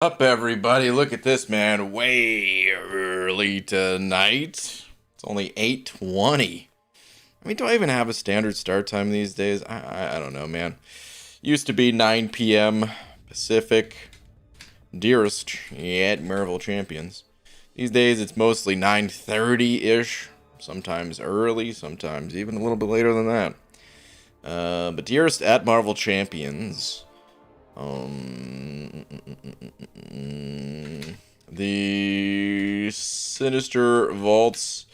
Up, everybody. Look at this, man. Way early tonight. It's only 8:20. I mean, do I even have a standard start time these days? I don't know, man. Used to be 9 p.m. Pacific. Dearest yet Marvel Champions. These days, it's mostly 9:30-ish. Sometimes early, sometimes even a little bit later than that. But dearest at Marvel Champions. The Sinister Vaults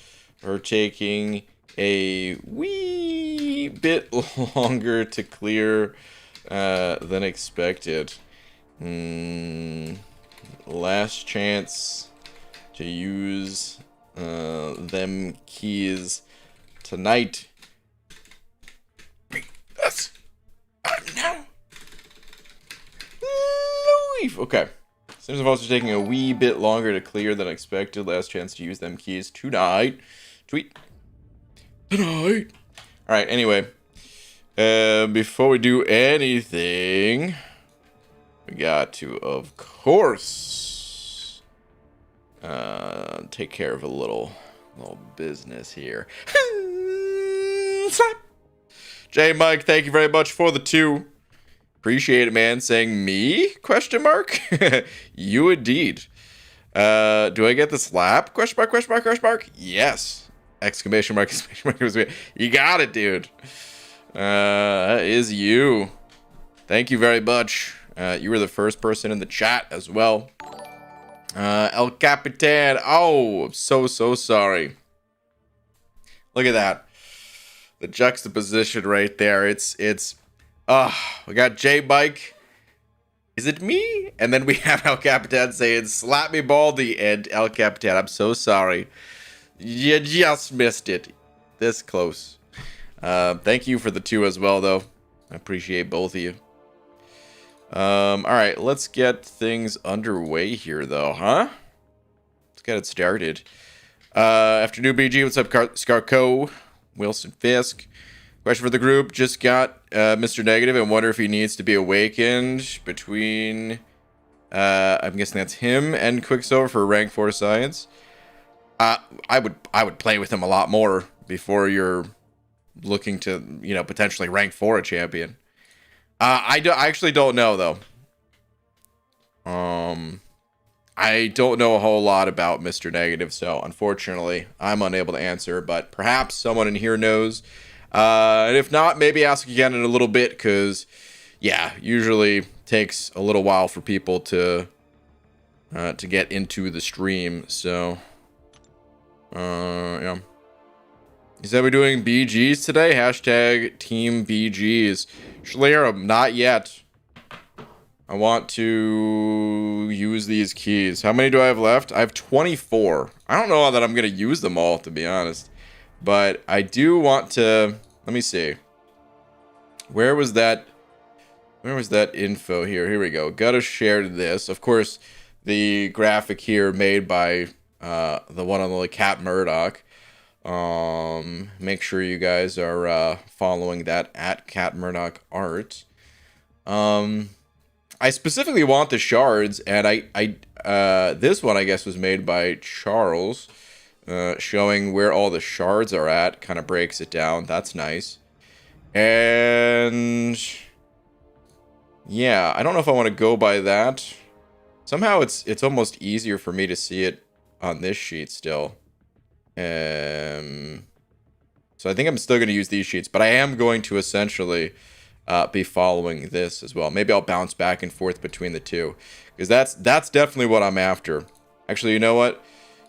are taking a wee bit longer to clear than expected. Last chance to use them keys tonight. Yes, I'm now. Okay. Seems like also taking a wee bit longer to clear than expected. Last chance to use them keys tonight. Tweet. Tonight. Alright, anyway. Before we do anything, we got to, of course, take care of a little business here. J Mike, thank you very much for the 2. Appreciate it, man. Saying me? Question mark? You indeed. Do I get the slap? Question mark, question mark, question mark? Yes. Exclamation mark, exclamation mark. You got it, dude. That is you. Thank you very much. You were the first person in the chat as well. El Capitan. Oh, I'm so sorry. Look at that. The juxtaposition right there. It's we got J Mike. Is it me? And then we have El Capitan saying, slap me baldy, and El Capitan, I'm so sorry. You just missed it. This close. Thank you for the 2 as well, though. I appreciate both of you. Alright, let's get things underway here, though, huh? Let's get it started. Afternoon, BG. What's up, Scarco? Wilson Fisk. Question for the group. Just got Mr. Negative and wonder if he needs to be awakened between, I'm guessing that's him and Quicksilver for rank 4 science. I would play with him a lot more before you're looking to, potentially rank 4 a champion. I actually don't know, though. I don't know a whole lot about Mr. Negative, so unfortunately, I'm unable to answer, but perhaps someone in here knows. And if not, maybe ask again in a little bit, because, yeah, usually takes a little while for people to get into the stream, so, yeah. He said we're doing BGs today? Hashtag Team BGs. Schleer, not yet. I want to use these keys. How many do I have left? I have 24. I don't know that I'm going to use them all, to be honest. But I do want to... Let me see. Where was that info here? Here we go. Gotta share this. Of course, the graphic here made by the one on the Cat Murdoch. Make sure you guys are following that at Cat Murdoch Art. I specifically want the shards, and this one I guess was made by Charles. Showing where all the shards are at, kind of breaks it down. That's nice. And yeah, I don't know if I want to go by that. Somehow it's almost easier for me to see it on this sheet still. So I think I'm still going to use these sheets, but I am going to essentially be following this as well. Maybe I'll bounce back and forth between the 2, because that's definitely what I'm after. Actually, you know what?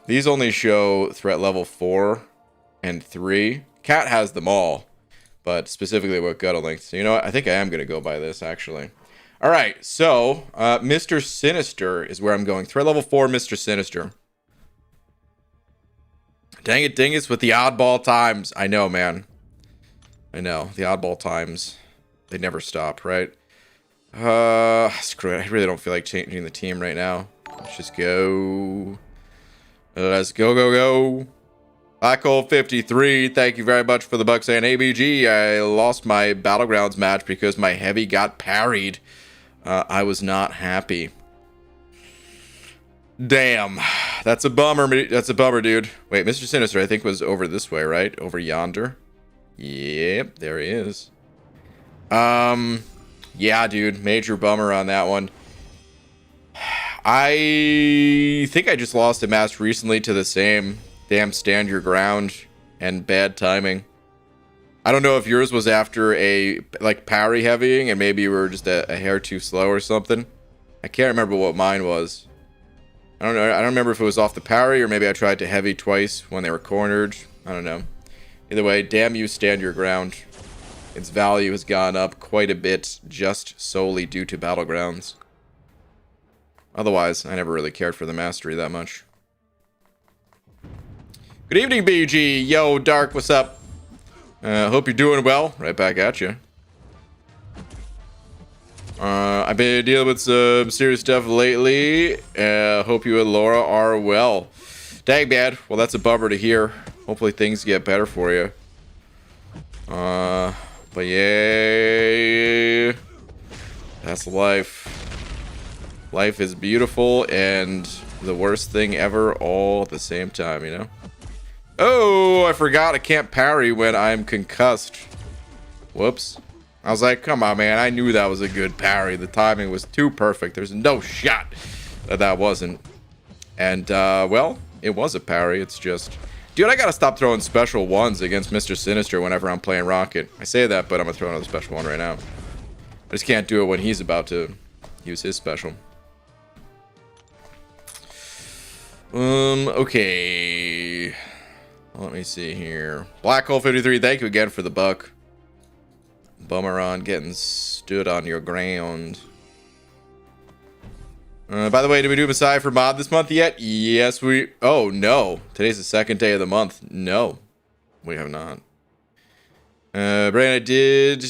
These only show threat level 4 and 3. Cat has them all, but specifically what Gutta linked. So you know what? I think I am going to go by this, actually. All right, so Mr. Sinister is where I'm going. Threat level 4, Mr. Sinister. Dang it, dingus, with the oddball times. I know, man. I know. The oddball times, they never stop, right? Screw it. I really don't feel like changing the team right now. Let's just go... Let's go. Black Hole 53, thank you very much for the bucks and ABG. I lost my Battlegrounds match because my heavy got parried. I was not happy. Damn. That's a bummer. That's a bummer, dude. Wait, Mr. Sinister, I think, was over this way, right? Over yonder. Yep, there he is. Yeah, dude. Major bummer on that one. I think I just lost a match recently to the same damn stand your ground and bad timing. I don't know if yours was after a, like, parry heavying and maybe you were just a hair too slow or something. I can't remember what mine was. I don't know. I don't remember if it was off the parry or maybe I tried to heavy twice when they were cornered. I don't know. Either way, damn you, stand your ground. Its value has gone up quite a bit just solely due to Battlegrounds. Otherwise, I never really cared for the mastery that much. Good evening, BG. Yo, Dark, what's up? Hope you're doing well. Right back at you. I've been dealing with some serious stuff lately. Hope you and Laura are well. Dang, man. Well, that's a bummer to hear. Hopefully things get better for you. But yeah, that's life. Life is beautiful and the worst thing ever all at the same time, you know? Oh, I forgot I can't parry when I'm concussed. Whoops. I was like, come on, man. I knew that was a good parry. The timing was too perfect. There's no shot that that wasn't. And, well, it was a parry. It's just... Dude, I gotta stop throwing special ones against Mr. Sinister whenever I'm playing Rocket. I say that, but I'm gonna throw another special one right now. I just can't do it when he's about to use his special. Okay. Let me see here. Black Hole 53, thank you again for the buck. Bummer on getting stood on your ground. By the way, did we do Messiah for mod this month yet? Yes, we... Oh, no. Today's the second day of the month. No, we have not. Brian, I did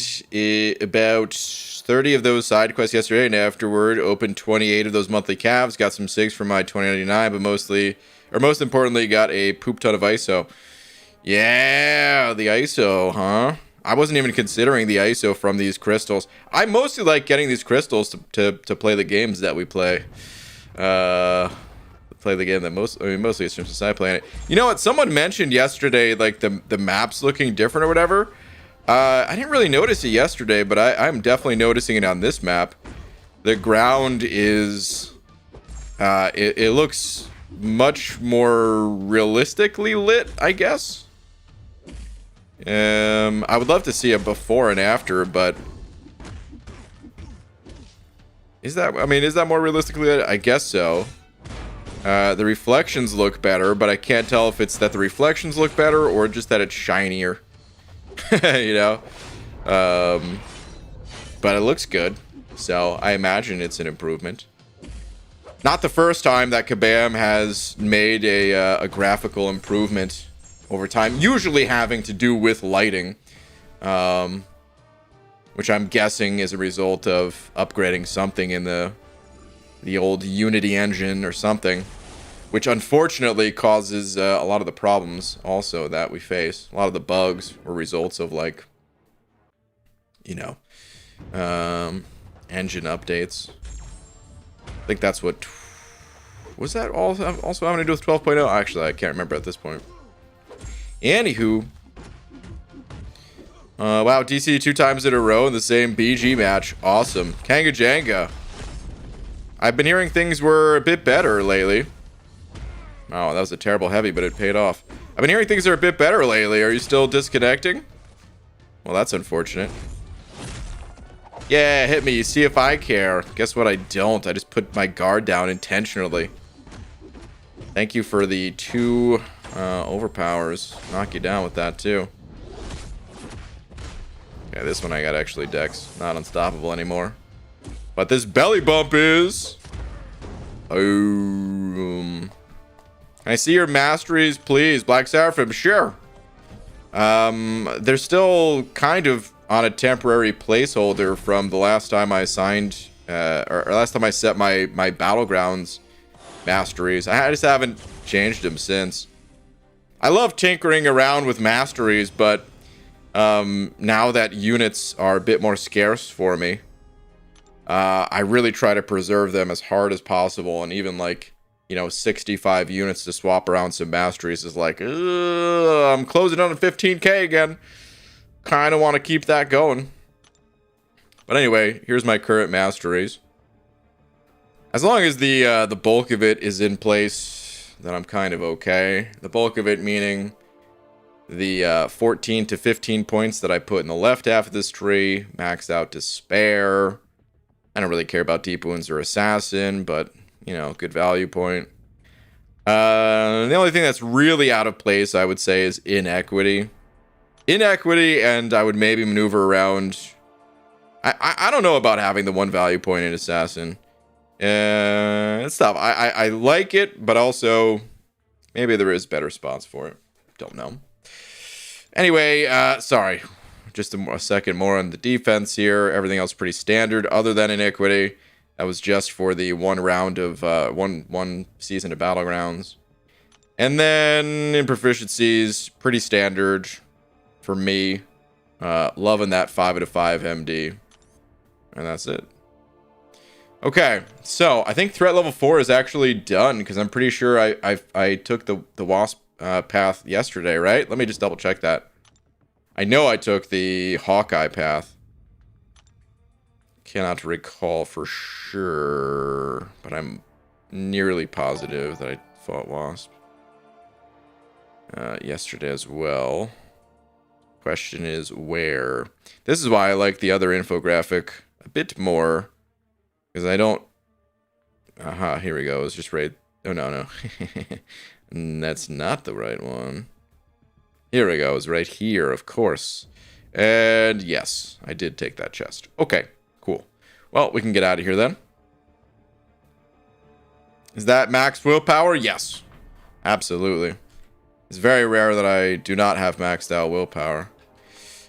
about 30 of those side quests yesterday, and afterward opened 28 of those monthly calves. Got some SIGs for my 2099, but mostly, or most importantly, got a poop ton of ISO. Yeah, the ISO, huh? I wasn't even considering the ISO from these crystals. I mostly like getting these crystals to play the games that we play. Play the game that mostly it's just I playing it. You know what? Someone mentioned yesterday, like the maps looking different or whatever. I didn't really notice it yesterday, but I'm definitely noticing it on this map. The ground is, it looks much more realistically lit, I guess. I would love to see a before and after, but is that more realistically lit? I guess so. The reflections look better, but I can't tell if it's that the reflections look better or just that it's shinier. You know? But it looks good, so I imagine it's an improvement. Not the first time that Kabam has made a graphical improvement over time, usually having to do with lighting, which I'm guessing is a result of upgrading something in the old Unity engine or something, which unfortunately causes a lot of the problems also that we face. A lot of the bugs were results of, like, you know, engine updates. I think that's what... Was that also having to do with 12.0? Actually, I can't remember at this point. Anywho. Wow, DC 2 times in a row in the same BG match. Awesome. Kanga Janga. I've been hearing things were a bit better lately. Oh, that was a terrible heavy, but it paid off. I've been hearing things are a bit better lately. Are you still disconnecting? Well, that's unfortunate. Yeah, hit me. See if I care. Guess what? I don't. I just put my guard down intentionally. Thank you for the 2 overpowers. Knock you down with that, too. Okay, this one I got actually Dex. Not unstoppable anymore. But this belly bump is... Can I see your masteries, please? Black Seraphim, sure. They're still kind of on a temporary placeholder from the last time I signed, or last time I set my Battlegrounds masteries. I just haven't changed them since. I love tinkering around with masteries, but now that units are a bit more scarce for me, I really try to preserve them as hard as possible, and even like you know, 65 units to swap around some masteries is like, I'm closing on a 15k again. Kind of want to keep that going. But anyway, here's my current masteries. As long as the bulk of it is in place, then I'm kind of okay. The bulk of it meaning the 14 to 15 points that I put in the left half of this tree, maxed out to spare. I don't really care about deep wounds or assassin, but, you know, good value point. The only thing that's really out of place, I would say, is inequity. Inequity, and I would maybe maneuver around. I don't know about having the 1 value point in assassin. It's tough. I like it, but also maybe there is better spots for it. Don't know. Anyway, sorry. Just a second more on the defense here. Everything else pretty standard, other than Iniquity. That was just for the 1 round of one season of Battlegrounds. And then in proficiencies, pretty standard for me. Loving that 5 out of 5 MD. And that's it. Okay, so I think threat level 4 is actually done because I'm pretty sure I took the Wasp path yesterday, right? Let me just double check that. I know I took the Hawkeye path. Cannot recall for sure, but I'm nearly positive that I fought Wasp yesterday as well. Question is where? This is why I like the other infographic a bit more, because I don't... Aha, here we go. It's just right... Oh, no. That's not the right one. Here we go. It's right here, of course. And yes, I did take that chest. Okay, cool. Well, we can get out of here then. Is that max willpower? Yes. Absolutely. It's very rare that I do not have maxed out willpower.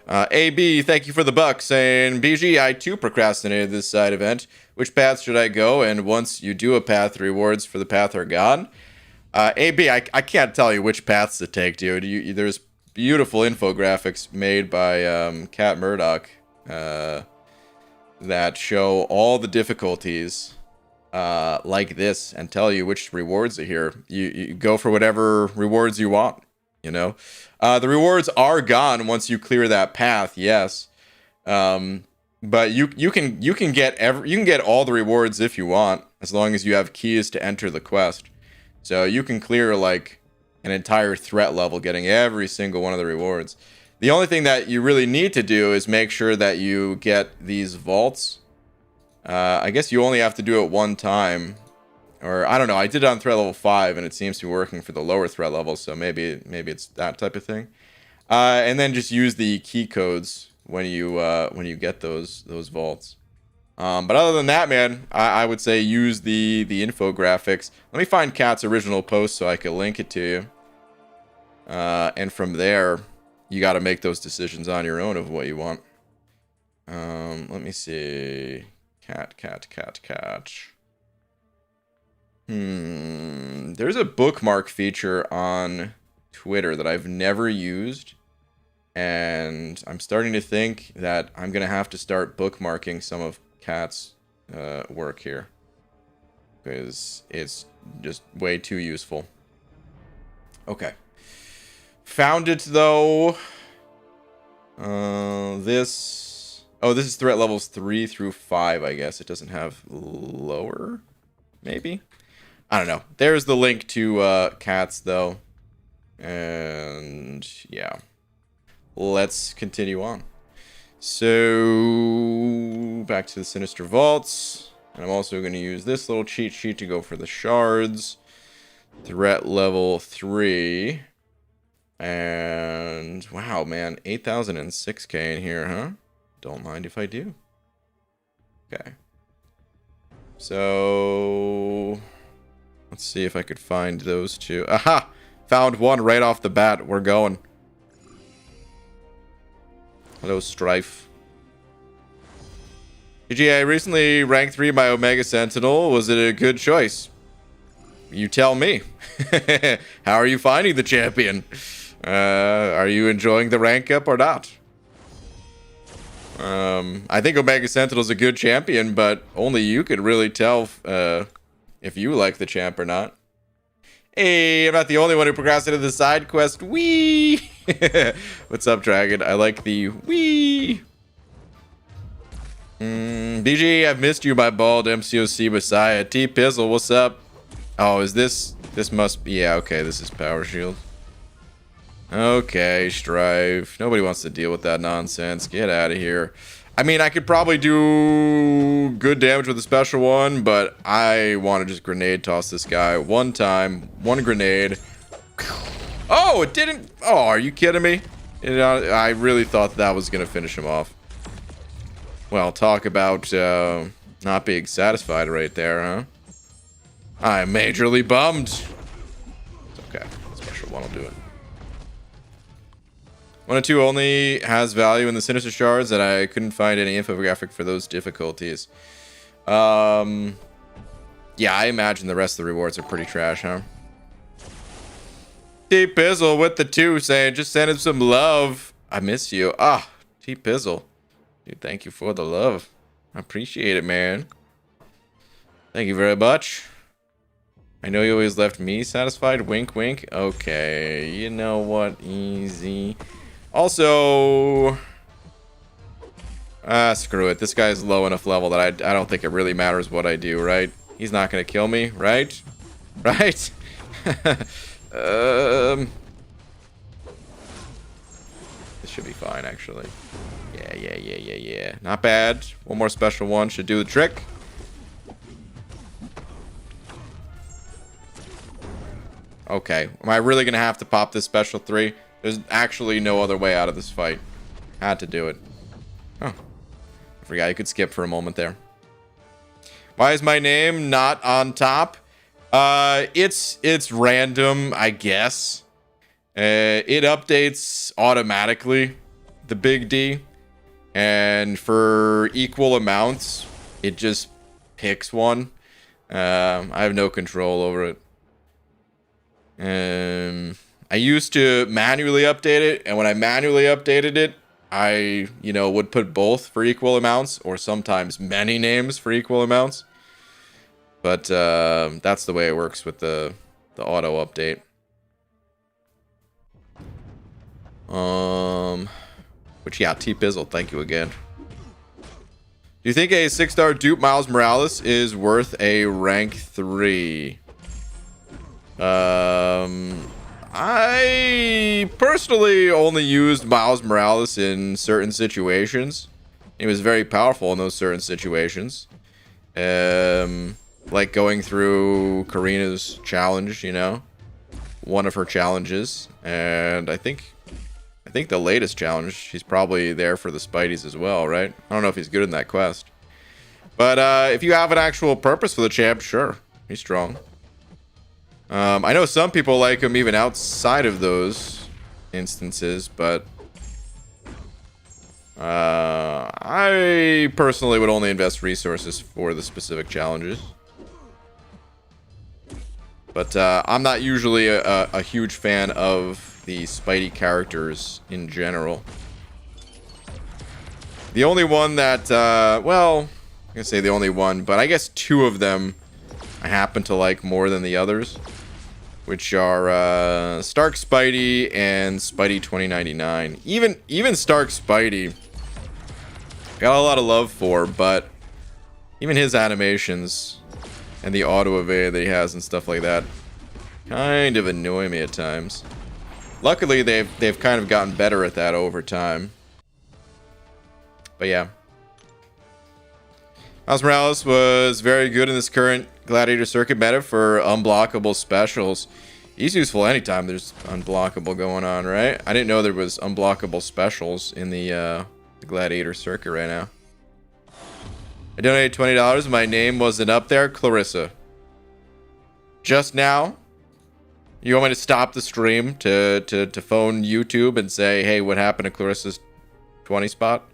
AB, thank you for the buck, saying, BG, I too procrastinated this side event. Which path should I go? And once you do a path, the rewards for the path are gone. AB, I can't tell you which paths to take, dude. There's beautiful infographics made by Cat Murdoch that show all the difficulties like this and tell you which rewards are here. You go for whatever rewards you want, you know. The rewards are gone once you clear that path, yes. But you can get all the rewards if you want, as long as you have keys to enter the quest. So you can clear like an entire threat level getting every single one of the rewards. The only thing that you really need to do is make sure that you get these vaults. I guess you only have to do it one time. Or, I don't know, I did it on threat level 5, and it seems to be working for the lower threat levels, so maybe it's that type of thing. And then just use the key codes when you get those vaults. But other than that, man, I would say use the infographics. Let me find Cat's original post so I can link it to you. And from there, you got to make those decisions on your own of what you want. Let me see. Cat. There's a bookmark feature on Twitter that I've never used. And I'm starting to think that I'm going to have to start bookmarking some of Cat's work here. Because it's just way too useful. Okay. Found it, though. This is threat levels 3 through 5, I guess. It doesn't have lower, maybe? I don't know. There's the link to Cat's, though. And, yeah. Let's continue on. So, back to the Sinister Vaults. And I'm also going to use this little cheat sheet to go for the shards. Threat level 3. And, wow, man. 8,006k in here, huh? Don't mind if I do. Okay. So, let's see if I could find those two. Aha! Found one right off the bat. We're going. Hello, Strife. GG, I recently ranked 3 my Omega Sentinel. Was it a good choice? You tell me. How are you finding the champion? Are you enjoying the rank up or not? I think Omega Sentinel's a good champion, but only you could really tell if you like the champ or not. Hey, I'm not the only one who procrastinated the side quest. Wee! What's up, Dragon? I like the wee. BG, I've missed you, my bald MCOC Messiah. T Pizzle, what's up? Oh, is this? This must be. Yeah, okay, this is Power Shield. Okay, Strive. Nobody wants to deal with that nonsense. Get out of here. I mean, I could probably do good damage with a special one, but I want to just grenade toss this guy one time. One grenade. Oh, it didn't. Oh, are you kidding me? I really thought that was going to finish him off. Well, talk about not being satisfied right there, huh? I'm majorly bummed. It's okay. Special one will do it. 1 and 2 only has value in the Sinister Shards, and I couldn't find any infographic for those difficulties. Yeah, I imagine the rest of the rewards are pretty trash, huh? T-Pizzle with the 2 saying, just send him some love. I miss you. Ah, T-Pizzle. Dude, thank you for the love. I appreciate it, man. Thank you very much. I know you always left me satisfied. Wink, wink. Okay, you know what? Easy. Also, screw it. This guy's low enough level that I don't think it really matters what I do, right? He's not gonna kill me, right? Right? This should be fine, actually. Yeah. Not bad. One more special one should do the trick. Okay. Am I really gonna have to pop this special 3? There's actually no other way out of this fight. Had to do it. Oh. I forgot you could skip for a moment there. Why is my name not on top? It's random, I guess. It updates automatically, the big D. And for equal amounts, it just picks one. I have no control over it. I used to manually update it, and when I manually updated it, I, would put both for equal amounts, or sometimes many names for equal amounts. But that's the way it works with the auto update. Which, yeah, T-Pizzle, thank you again. Do you think a 6-star dupe Miles Morales is worth a rank 3? I personally only used Miles Morales in certain situations. He was very powerful in those certain situations. Like going through Karina's challenge, one of her challenges. And I think the latest challenge, he's probably there for the Spideys as well, right? I don't know if he's good in that quest. But if you have an actual purpose for the champ, sure. He's strong. I know some people like him even outside of those instances, but I personally would only invest resources for the specific challenges. But I'm not usually a huge fan of the Spidey characters in general. The only one that, well, I'm gonna say the only one, but I guess 2 of them I happen to like more than the others, which are Stark Spidey and Spidey 2099. Even Stark Spidey got a lot of love for, but even his animations and the auto evade that he has and stuff like that kind of annoy me at times. Luckily, they've kind of gotten better at that over time. But yeah. Miles Morales was very good in this current Gladiator Circuit meta for unblockable specials. He's useful anytime there's unblockable going on, right? I didn't know there was unblockable specials in the Gladiator Circuit right now. I donated $20. My name wasn't up there. Clarissa. Just now? You want me to stop the stream to phone YouTube and say, hey, what happened to Clarissa's 20 spot?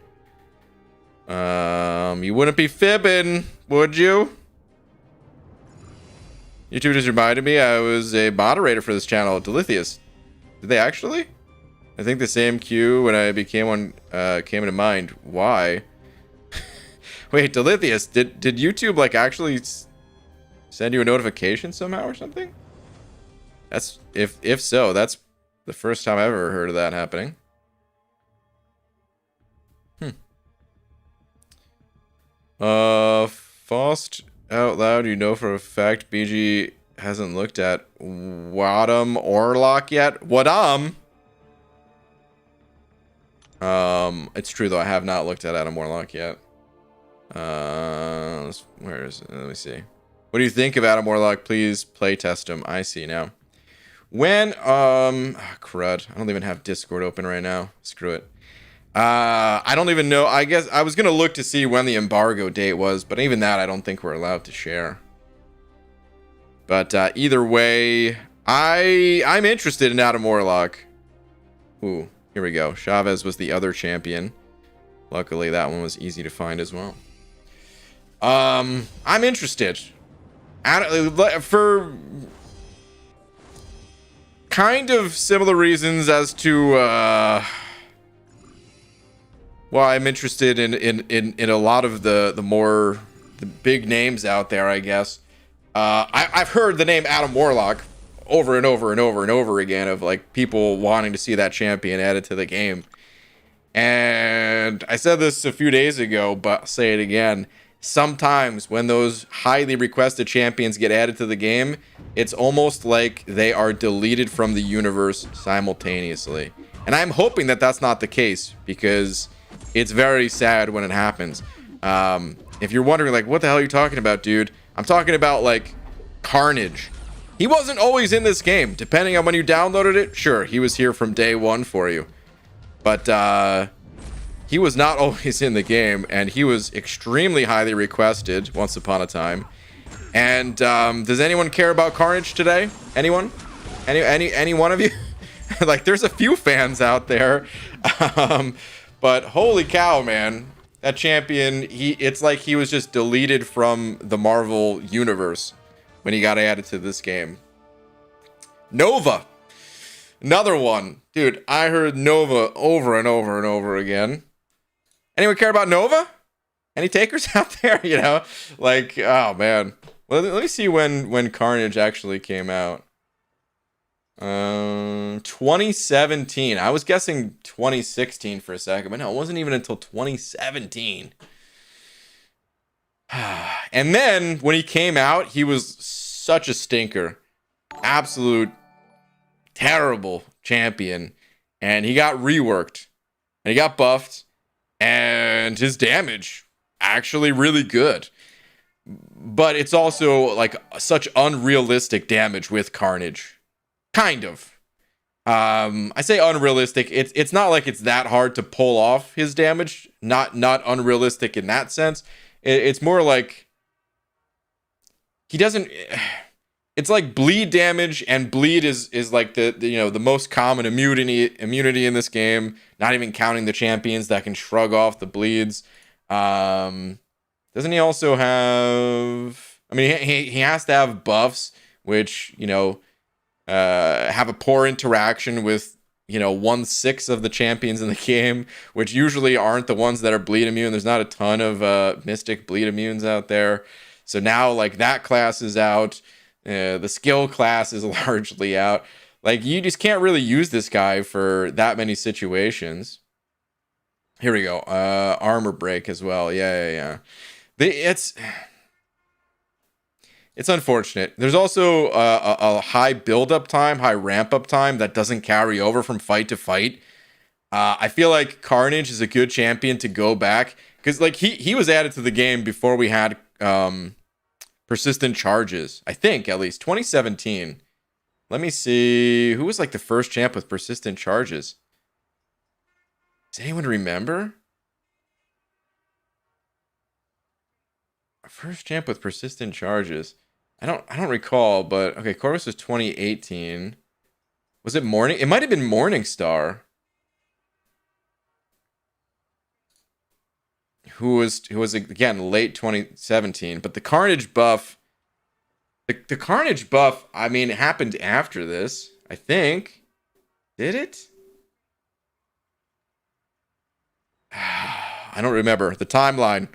You wouldn't be fibbing, would you? YouTube just reminded me I was a moderator for this channel, Delithius. Did they actually? I think the same queue when I became one came into mind. Why? Wait, Delithius, did YouTube like actually send you a notification somehow or something? That's if so, that's the first time I've ever heard of that happening. Faust out loud, you know for a fact BG hasn't looked at Wadam Warlock yet. Wadam. It's true though, I have not looked at Adam Warlock yet. Where is it? Let me see. What do you think of Adam Warlock? Please play test him. I see now. When crud. I don't even have Discord open right now. Screw it. I don't even know. I guess I was gonna look to see when the embargo date was, but even that I don't think we're allowed to share. But either way, I'm interested in Adam Warlock. Ooh, here we go. Chavez was the other champion. Luckily, that one was easy to find as well. I'm interested. For kind of similar reasons as to well, I'm interested in a lot of the big names out there, I guess. I've heard the name Adam Warlock over and over and over and over again of like people wanting to see that champion added to the game. And I said this a few days ago, but I'll say it again. Sometimes when those highly requested champions get added to the game, it's almost like they are deleted from the universe simultaneously. And I'm hoping that that's not the case, because it's very sad when it happens. If you're wondering, like, what the hell are you talking about, dude? I'm talking about, like, Carnage. He wasn't always in this game. Depending on when you downloaded it, sure, he was here from day one for you. But, he was not always in the game, and he was extremely highly requested once upon a time. And, does anyone care about Carnage today? Anyone? Any one of you? Like, there's a few fans out there. But holy cow, man. That champion, it's like he was just deleted from the Marvel universe when he got added to this game. Nova. Another one. Dude, I heard Nova over and over and over again. Anyone care about Nova? Any takers out there? You know? Like, oh, man. Well, let me see when Carnage actually came out. 2017. I was guessing 2016 for a second, but no, it wasn't even until 2017. And then when he came out, he was such a stinker. Absolute terrible champion. And he got reworked. And he got buffed. And his damage actually really good. But it's also like such unrealistic damage with Carnage. Kind of. I say unrealistic. It's not like it's that hard to pull off his damage. Not unrealistic in that sense. It's more like he doesn't. It's like bleed damage, and bleed is like the most common immunity in this game. Not even counting the champions that can shrug off the bleeds. Doesn't he also have? I mean, he has to have buffs, which have a poor interaction with 1/6 of the champions in the game, which usually aren't the ones that are bleed immune. There's not a ton of mystic bleed immunes out there, so now like that class is out. The skill class is largely out. Like, you just can't really use this guy for that many situations. Here we go. Armor break as well. Yeah. It's unfortunate. There's also a high build-up time, high ramp-up time that doesn't carry over from fight to fight. I feel like Carnage is a good champion to go back, because like he was added to the game before we had persistent charges. I think at least 2017. Let me see who was like the first champ with persistent charges. Does anyone remember? First champ with persistent charges. I don't recall, but okay, Corvus was 2018. Was it Morning? It might have been Morningstar. Who was again late 2017, but the Carnage buff, the Carnage buff, I mean, it happened after this, I think. Did it? I don't remember the timeline.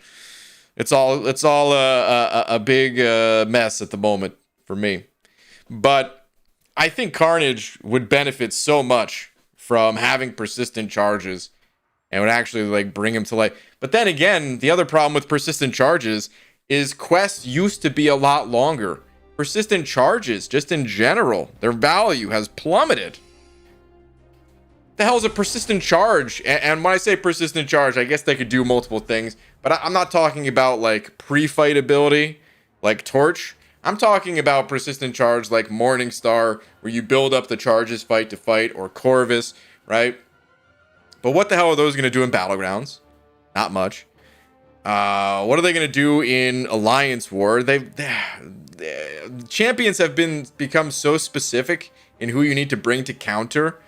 It's all a big mess at the moment for me. But I think Carnage would benefit so much from having persistent charges and would actually like bring him to life. But then again, the other problem with persistent charges is quests used to be a lot longer. Persistent charges, just in general, their value has plummeted. The hell is a persistent charge? And when I say persistent charge, I guess they could do multiple things, but I'm not talking about like pre-fight ability, like Torch. I'm talking about persistent charge like Morningstar, where you build up the charges fight to fight, or Corvus, right? But what the hell are those going to do in Battlegrounds? Not much. What are they going to do in Alliance War? Champions have become so specific in who you need to bring to counter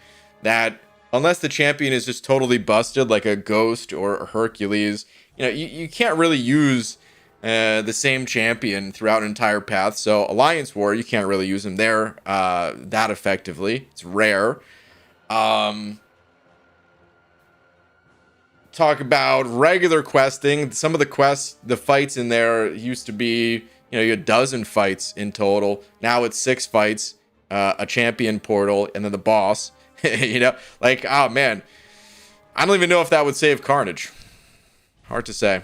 that unless the champion is just totally busted, like a Ghost or a Hercules, you can't really use the same champion throughout an entire path. So Alliance War, you can't really use him there that effectively. It's rare. Talk about regular questing. Some of the quests, the fights in there used to be, you had 12 fights in total. Now it's 6 fights, a champion portal, and then the boss. Like, oh man, I don't even know if that would save Carnage. Hard to say.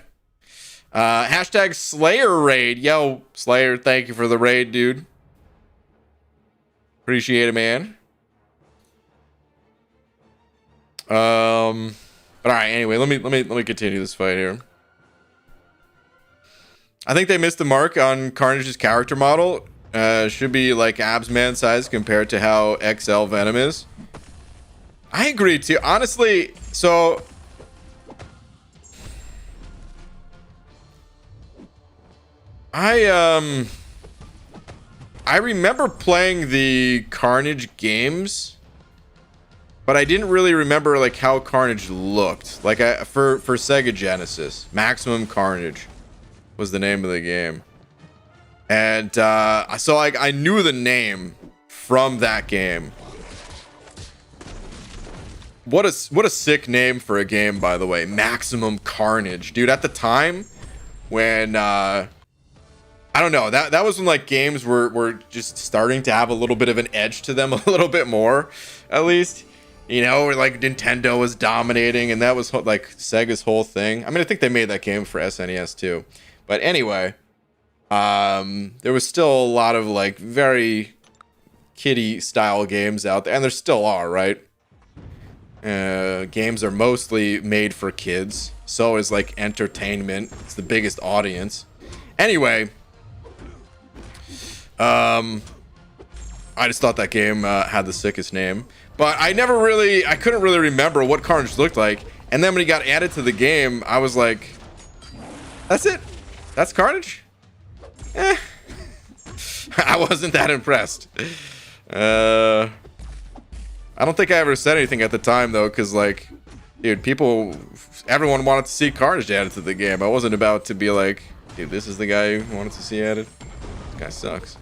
Hashtag Slayer raid. Yo, Slayer, thank you for the raid, dude. Appreciate it, man. But all right, anyway, let me continue this fight here. I think they missed the mark on Carnage's character model. Should be like Absman size compared to how XL Venom is. I agree too. Honestly, so I remember playing the Carnage games, but I didn't really remember like how Carnage looked. Like for Sega Genesis, Maximum Carnage was the name of the game. And so I knew the name from that game. What a sick name for a game, by the way. Maximum Carnage. Dude, at the time when I don't know, that was when like games were just starting to have a little bit of an edge to them, a little bit more, at least. Where like Nintendo was dominating, and that was like Sega's whole thing. I mean, I think they made that game for SNES too. But anyway, there was still a lot of like very kiddie style games out there, and there still are, right? Games are mostly made for kids. So is like entertainment. It's the biggest audience. Anyway, I just thought that game had the sickest name. But I couldn't really remember what Carnage looked like. And then when he got added to the game, I was like, that's it? That's Carnage? I wasn't that impressed. I don't think I ever said anything at the time, though, because, like, dude, everyone wanted to see Carnage added to the game. I wasn't about to be like, dude, this is the guy you wanted to see added. This guy sucks.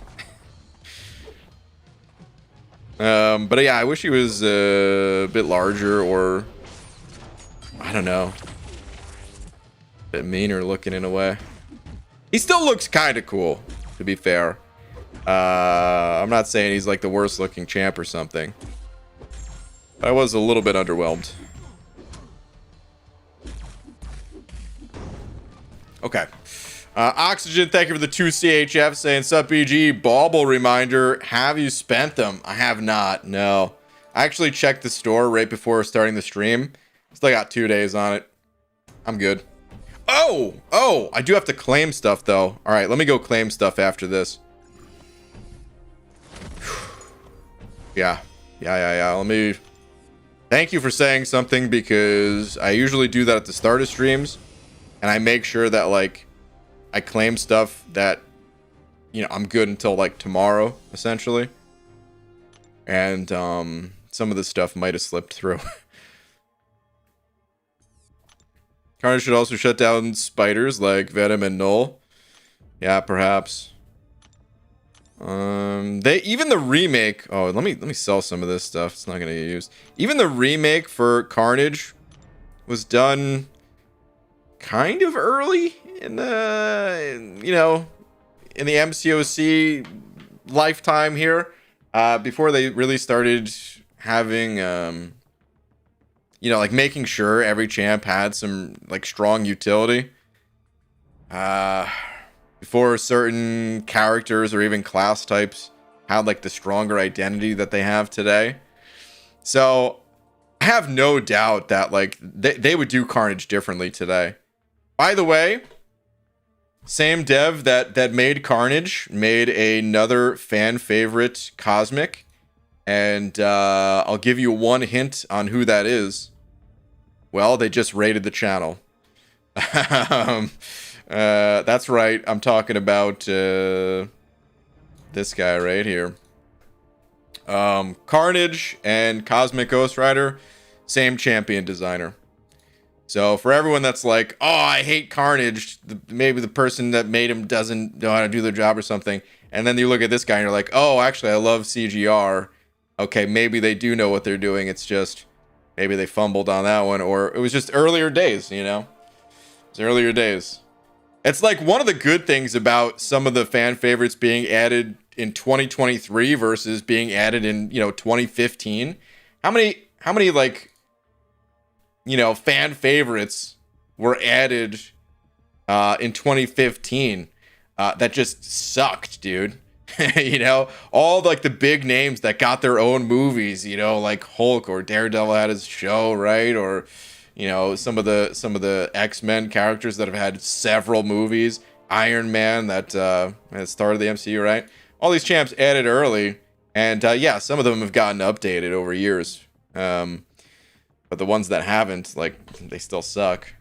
But yeah, I wish he was a bit larger, or I don't know, a bit meaner looking in a way. He still looks kind of cool, to be fair. I'm not saying he's like the worst looking champ or something. I was a little bit underwhelmed. Okay. Oxygen, thank you for the 2 CHF saying, sup BG, bauble reminder, have you spent them? I have not, no. I actually checked the store right before starting the stream. Still got 2 days on it. I'm good. Oh, I do have to claim stuff though. All right, let me go claim stuff after this. Yeah. Let me... Thank you for saying something, because I usually do that at the start of streams. And I make sure that, like, I claim stuff that, I'm good until, like, tomorrow, essentially. And, some of the stuff might have slipped through. Carnage should also shut down spiders like Venom and Null. Yeah, perhaps. Even the remake. Oh, let me sell some of this stuff. It's not gonna get used. Even the remake for Carnage was done kind of early in the in the MCOC lifetime here. before they really started having, like making sure every champ had some like strong utility. Before certain characters or even class types had like the stronger identity that they have today. So I have no doubt that like they would do Carnage differently today. By the way, same dev that made Carnage made another fan favorite Cosmic, and I'll give you one hint on who that is. Well, they just raided the channel. That's right. I'm talking about this guy right here. Carnage and Cosmic Ghost Rider, same champion designer. So for everyone that's like, oh, I hate Carnage, maybe the person that made him doesn't know how to do their job or something, and then you look at this guy and you're like, oh, actually, I love CGR. Okay, maybe they do know what they're doing. It's just maybe they fumbled on that one, or it was just earlier days, you know? It's earlier days. It's like one of the good things about some of the fan favorites being added in 2023 versus being added in, 2015. How many like, fan favorites were added in 2015 that just sucked, dude. All like the big names that got their own movies, like Hulk or Daredevil had his show, right? Or some of the X-Men characters that have had several movies, Iron Man that started the MCU, right? All these champs added early, and some of them have gotten updated over years. But the ones that haven't, like, they still suck.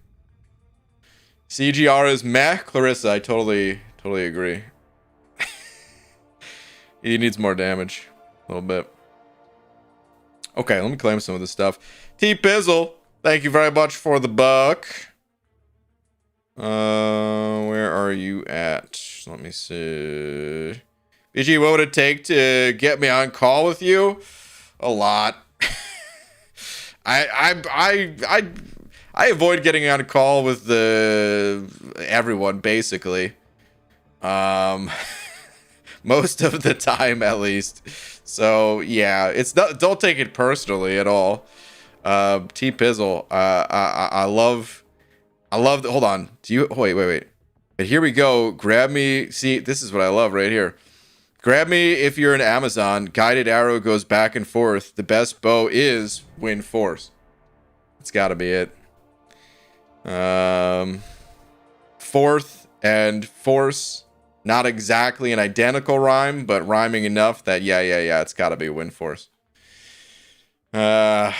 CGR is meh, Clarissa. I totally agree. He needs more damage, a little bit. Okay, let me claim some of this stuff. T Pizzle, thank you very much for the buck. Where are you at? Let me see. BG, what would it take to get me on call with you? A lot. I avoid getting on a call with everyone basically. Most of the time at least. So yeah, it's not, don't take it personally at all. T Pizzle, I love the, hold on. Do you wait. But here we go. Grab me. See, this is what I love right here. Grab me if you're an Amazon. Guided arrow goes back and forth. The best bow is Wind Force. It's gotta be it. Fourth and Force. Not exactly an identical rhyme, but rhyming enough that yeah, it's gotta be Wind Force. But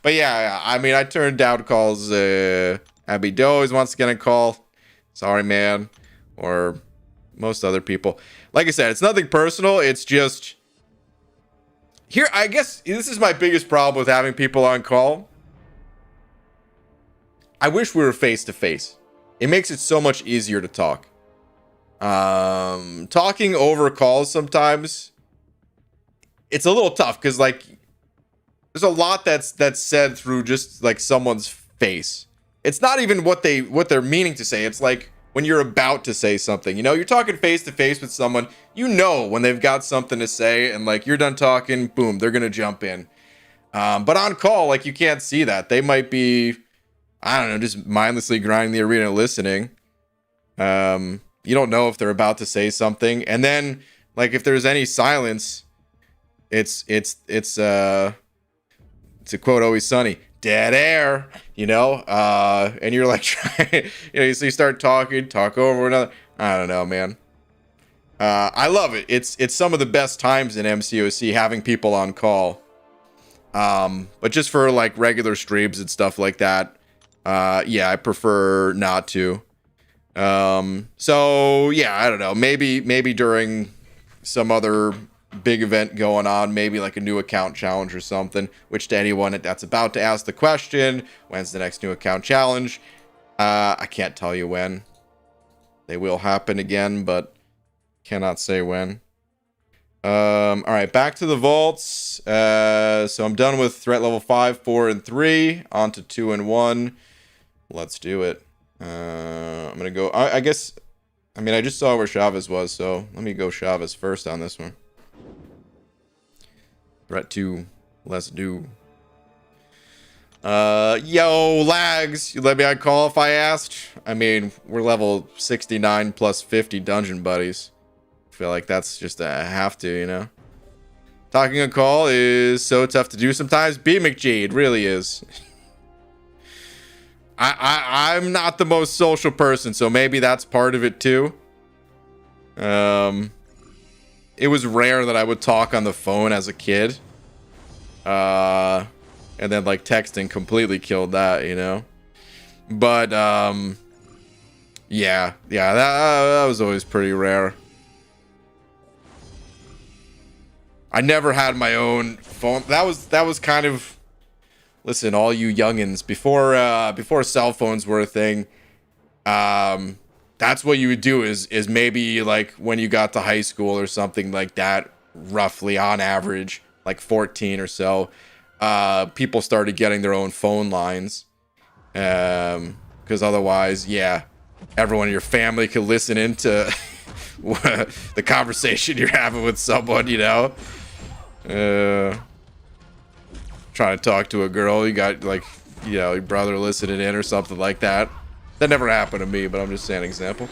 yeah, I mean, I turned down calls. Abby Doe always wants to get a call. Sorry, man. Or most other people. Like I said, it's nothing personal. It's just here. I guess this is my biggest problem with having people on call. I wish we were face to face. It makes it so much easier to talk. Talking over calls sometimes, it's a little tough because like there's a lot that's said through just like someone's face. It's not even what they're meaning to say. It's like when you're about to say something, you're talking face to face with someone, when they've got something to say and like you're done talking, boom, they're going to jump in. But on call, like you can't see that. They might be, I don't know, just mindlessly grinding the arena listening. You don't know if they're about to say something. And then like if there's any silence, it's to quote Always Sunny, dead air, and you're like trying, so you start talk over another. I don't know, man. I love it. It's some of the best times in MCOC having people on call. But just for like regular streams and stuff like that, I prefer not to. So yeah, I don't know. Maybe during some other big event going on, maybe like a new account challenge or something, which to anyone that's about to ask the question, when's the next new account challenge? I can't tell you when. They will happen again, but cannot say when. All right, back to the vaults. So I'm done with threat level 5, 4, and 3. On to 2 and 1. Let's do it. I'm gonna go. I guess I mean, I just saw where Chavez was, so let me go Chavez first on this one. Threat 2. Let's do. Yo, lags. You let me on call if I asked? I mean, we're level 69 plus 50 dungeon buddies. I feel like that's just a have to, you know? Talking on call is so tough to do sometimes. B McG, it really is. I'm not the most social person, so maybe that's part of it too. It was rare that I would talk on the phone as a kid. And then like texting completely killed that, you know. But yeah, that was always pretty rare. I never had my own phone. That was kind of, listen, all you youngins, before cell phones were a thing, that's what you would do is maybe like when you got to high school or something like that, roughly on average, like 14 or so, people started getting their own phone lines. Because otherwise, yeah, everyone in your family could listen into the conversation you're having with someone, you know. Trying to talk to a girl, you got like, you know, your brother listening in or something like that. That never happened to me, but I'm just saying an example.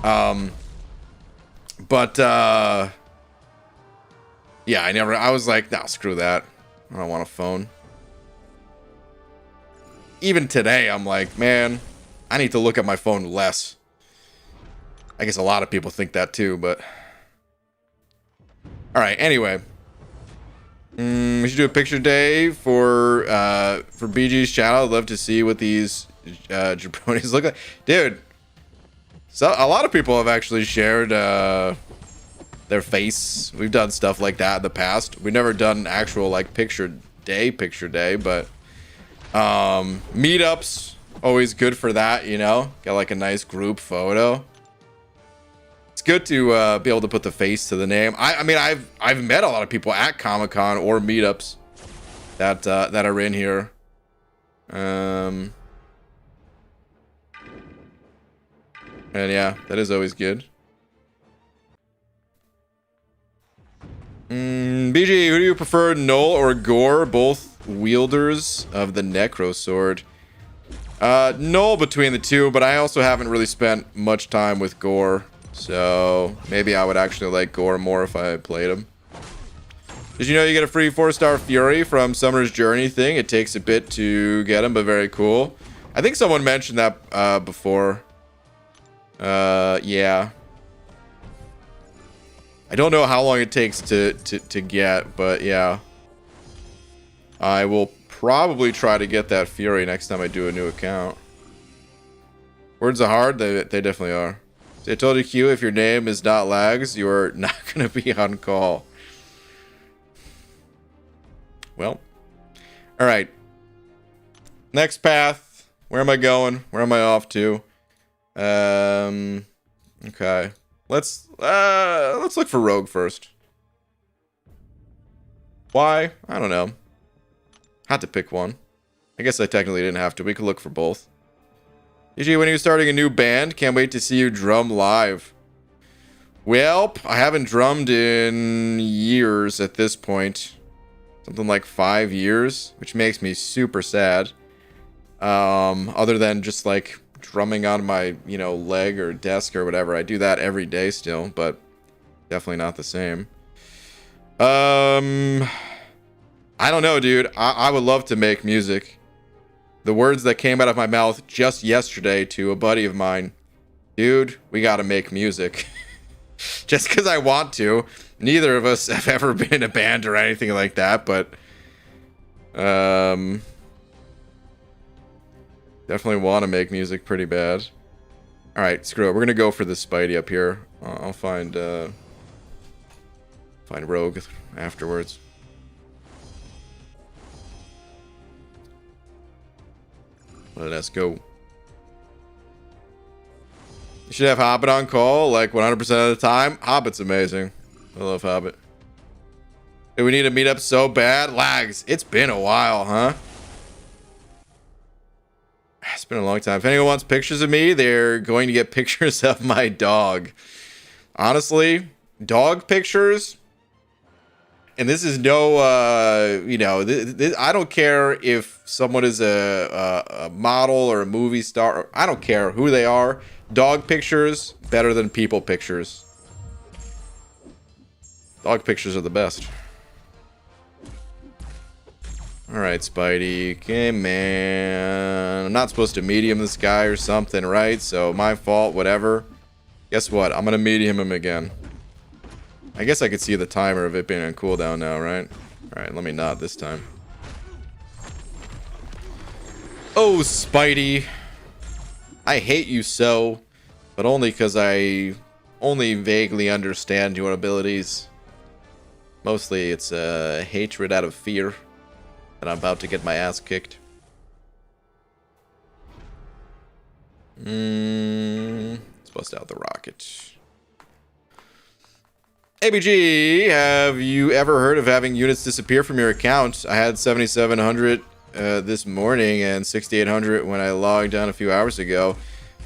Yeah, I was like, nah, screw that. I don't want a phone. Even today, I'm like, man, I need to look at my phone less. I guess a lot of people think that too, but... Alright, anyway. We should do a picture day for BG's channel. I'd love to see what these jabronis look like. Dude, so a lot of people have actually shared their face. We've done stuff like that in the past. We've never done actual like picture day, but meetups, always good for that, you know? Got like a nice group photo. It's good to be able to put the face to the name. I mean, I've met a lot of people at Comic-Con or meetups that are in here. And yeah, that is always good. BG, who do you prefer, Null or Gore? Both wielders of the Necro Sword. Null between the two, but I also haven't really spent much time with Gore. So maybe I would actually like Gore more if I played him. Did you know you get a free 4-star Fury from Summer's Journey thing? It takes a bit to get him, but very cool. I think someone mentioned that before. Yeah. I don't know how long it takes to get, but yeah. I will probably try to get that Fury next time I do a new account. Words are hard? They definitely are. I told you, Q, if your name is not Lags, you are not going to be on call. Well. Alright. Next path. Where am I going? Where am I off to? Okay. Let's look for Rogue first. Why? I don't know. Had to pick one. I guess I technically didn't have to. We could look for both. Usually when you're starting a new band, can't wait to see you drum live. Well, I haven't drummed in years at this point. Something like 5 years, which makes me super sad. Other than just like drumming on my, you know, leg or desk or whatever. I do that every day still, but definitely not the same. I don't know, dude. I would love to make music. The words that came out of my mouth just yesterday to a buddy of mine. Dude, we gotta make music. Just because I want to. Neither of us have ever been in a band or anything like that, but... definitely want to make music pretty bad. Alright, screw it. We're gonna go for the Spidey up here. I'll find Rogue afterwards. Let's go. You should have Hobbit on call like 100% of the time. Hobbit's amazing. I love Hobbit. Do we need to meet up so bad? Lags. It's been a while, huh? It's been a long time. If anyone wants pictures of me, they're going to get pictures of my dog. Honestly, dog pictures. And this is no, you know, I don't care if someone is a model or a movie star. I don't care who they are. Dog pictures, better than people pictures. Dog pictures are the best. Alright, Spidey. Okay, man. I'm not supposed to medium this guy or something, right? So, my fault, whatever. Guess what? I'm gonna medium him again. I guess I could see the timer of it being on cooldown now, right? Alright, let me not this time. Oh, Spidey. I hate you so. But only because I only vaguely understand your abilities. Mostly it's hatred out of fear. And I'm about to get my ass kicked. Let's bust out the rocket. ABG, have you ever heard of having units disappear from your account? I had 7,700 this morning and 6,800 when I logged on a few hours ago.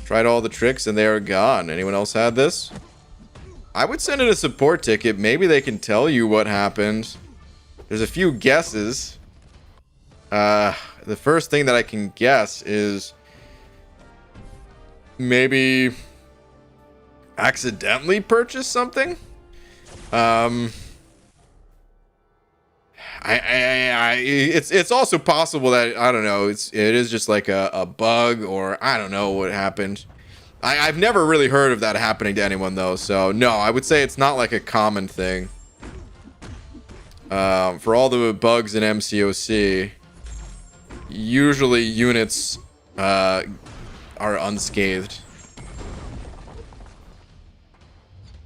Tried all the tricks and they are gone. Anyone else had this? I would send in a support ticket. Maybe they can tell you what happened. There's a few guesses. The first thing that I can guess is maybe accidentally purchase something. It's also possible that, I don't know, it is just like a bug, or I don't know what happened. I've never really heard of that happening to anyone though, so no, I would say it's not like a common thing. For all the bugs in MCOC, usually units are unscathed.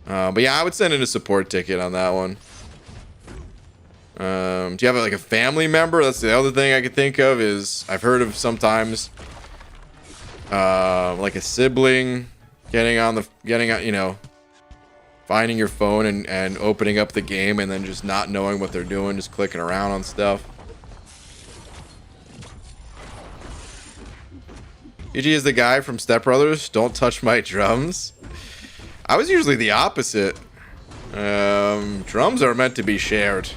But yeah, I would send in a support ticket on that one. Do you have like a family member? That's the other thing I could think of, is I've heard of sometimes like a sibling getting on, you know, finding your phone and opening up the game and then just not knowing what they're doing, just clicking around on stuff. EG is the guy from Step Brothers. Don't touch my drums. I was usually the opposite. Drums are meant to be shared.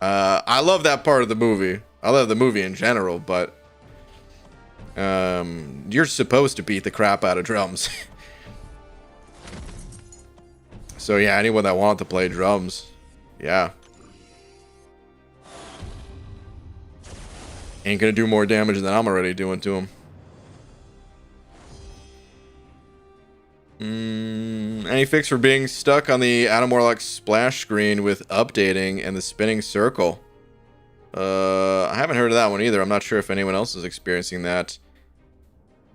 I love that part of the movie. I love the movie in general, but you're supposed to beat the crap out of drums. So yeah, anyone that wanted to play drums, yeah. Ain't gonna do more damage than I'm already doing to him. Any fix for being stuck on the Adam Warlock splash screen with updating and the spinning circle? I haven't heard of that one either. I'm not sure if anyone else is experiencing that.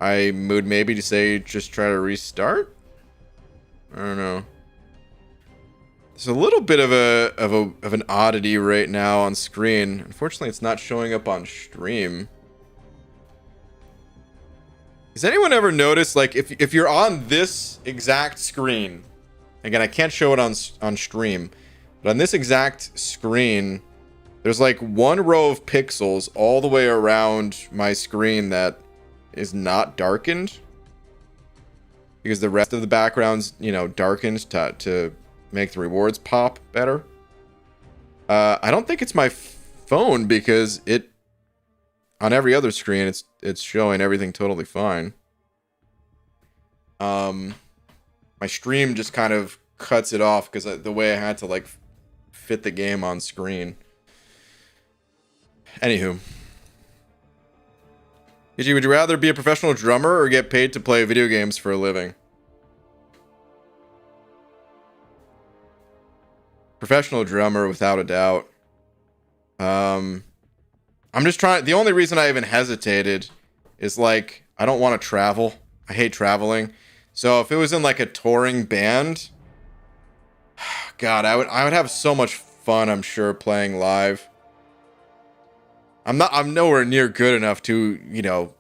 I would maybe to say just try to restart. I don't know. There's a little bit of an oddity right now on screen. Unfortunately, it's not showing up on stream. Has anyone ever noticed, like, if you're on this exact screen, again, I can't show it on stream, but on this exact screen, there's like one row of pixels all the way around my screen that is not darkened, because the rest of the background's, you know, darkened to make the rewards pop better. I don't think it's my phone, because it, on every other screen, it's showing everything totally fine. My stream just kind of cuts it off because the way I had to like fit the game on screen. Anywho, would you rather be a professional drummer or get paid to play video games for a living? Professional drummer, without a doubt. I'm just trying. The only reason I even hesitated is like I don't want to travel. I hate traveling. So if it was in like a touring band, God, I would have so much fun, I'm sure, playing live. I'm nowhere near good enough to, you know,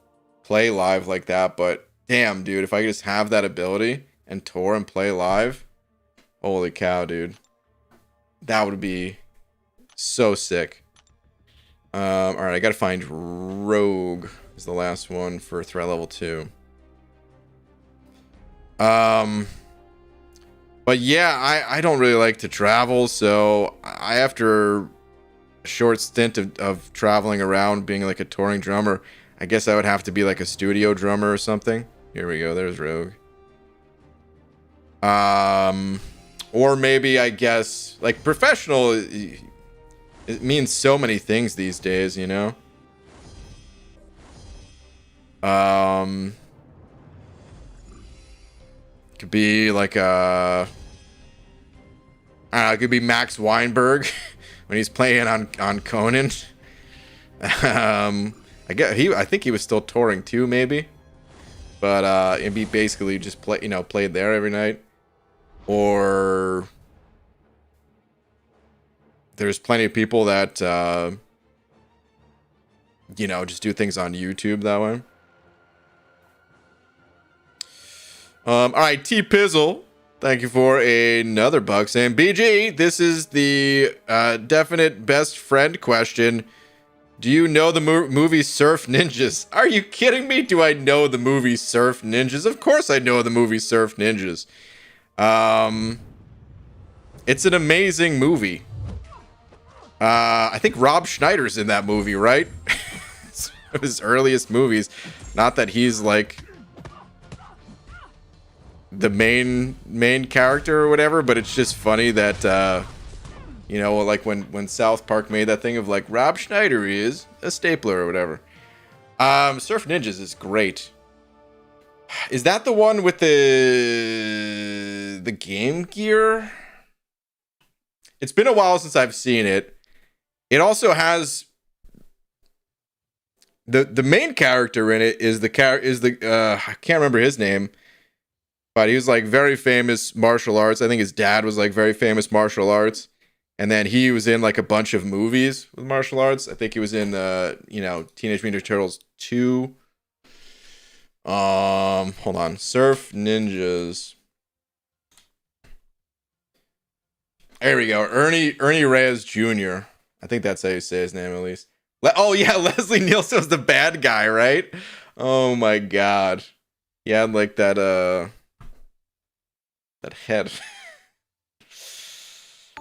play live like that, but damn, dude, if I could just have that ability and tour and play live, holy cow, dude. That would be so sick. Alright, I gotta find Rogue. is the last one for threat level 2. But yeah, I don't really like to travel, so after a short stint of traveling around being like a touring drummer, I guess I would have to be like a studio drummer or something. Here we go, there's Rogue. Or maybe, I guess, like professional, it means so many things these days, you know? Could be like I don't know, it could be Max Weinberg when he's playing on Conan. I think he was still touring too, maybe. But it'd be basically just played there every night. Or there's plenty of people that just do things on YouTube that way. All right, T Pizzle, thank you for another buck. Saying, BG, this is the definite best friend question. Do you know the movie Surf Ninjas? Are you kidding me? Do I know the movie Surf Ninjas? Of course I know the movie Surf Ninjas. It's an amazing movie. I think Rob Schneider's in that movie, right? It's one of his earliest movies. Not that he's like the main character or whatever, but it's just funny that like when South Park made that thing of like Rob Schneider is a stapler or whatever. Surf Ninjas is great. Is that the one with the Game Gear? It's been a while since I've seen it. It also has the main character in it is I can't remember his name. But he was like very famous martial arts. I think his dad was like very famous martial arts. And then he was in like a bunch of movies with martial arts. I think he was in Teenage Mutant Ninja Turtles 2. Hold on. Surf Ninjas. There we go. Ernie Reyes Jr. I think that's how you say his name at least. Oh yeah, Leslie Nielsen was the bad guy, right? Oh my god. Yeah, like that head.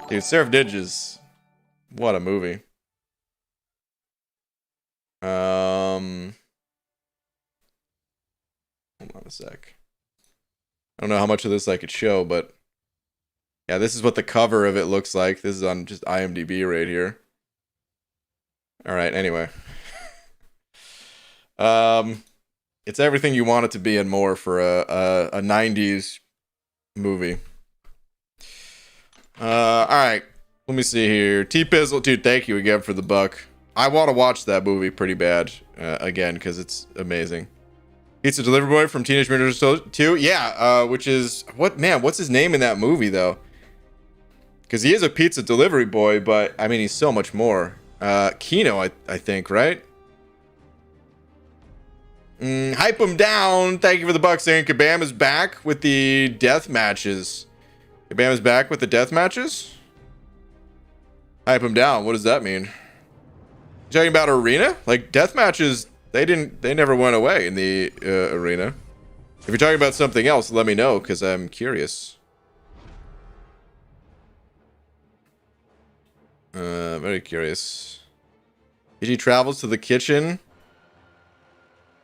Dude, Surf Ninjas. What a movie. Hold on a sec. I don't know how much of this I could show, but yeah, this is what the cover of it looks like. This is on just IMDb right here. Alright, anyway. It's everything you want it to be and more for a 90s movie. Alright. Let me see here. T-Pizzle, dude, thank you again for the buck. I want to watch that movie pretty bad again, because it's amazing. Pizza Delivery Boy from Teenage Mutant Ninja Turtles 2? Yeah, which is... what's his name in that movie, though? Because he is a pizza delivery boy, but, I mean, he's so much more. Kino, I think, right? Hype him down. Thank you for the buck, saying Kabam is back with the death matches. Kabam is back with the death matches? Hype him down. What does that mean? You talking about arena? Like death matches, they never went away in the arena. If you're talking about something else, let me know, because I'm curious. Very curious. PG travels to the kitchen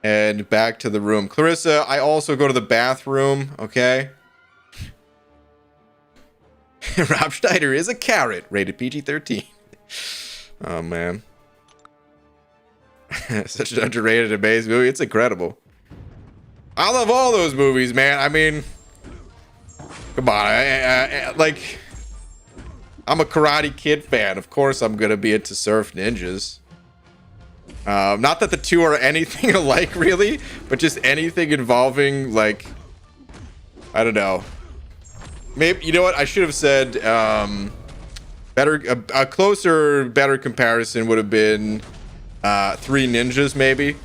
and back to the room. Clarissa, I also go to the bathroom, okay? Rob Schneider is a carrot, rated PG-13. Oh, man. Such an underrated, amazing movie. It's incredible. I love all those movies, man. I mean, come on. Like, I'm a Karate Kid fan. Of course I'm going to be into Surf Ninjas. Not that the two are anything alike, really, but just anything involving, like, I don't know. Maybe, you know what? I should have said, a closer, better comparison would have been Three Ninjas, maybe.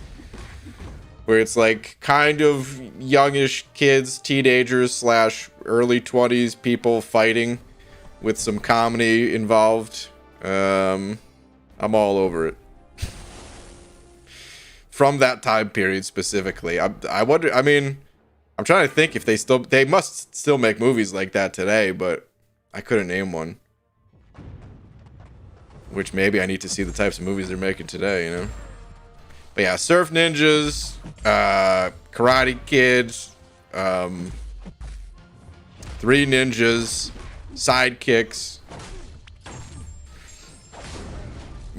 Where it's like kind of youngish kids, teenagers / early 20s people fighting with some comedy involved. I'm all over it. from that time period specifically. I wonder. I mean, I'm trying to think if they must still make movies like that today, but I couldn't name one. Which maybe I need to see the types of movies they're making today, you know. But yeah, Surf Ninjas, Karate Kids, Three Ninjas, Sidekicks.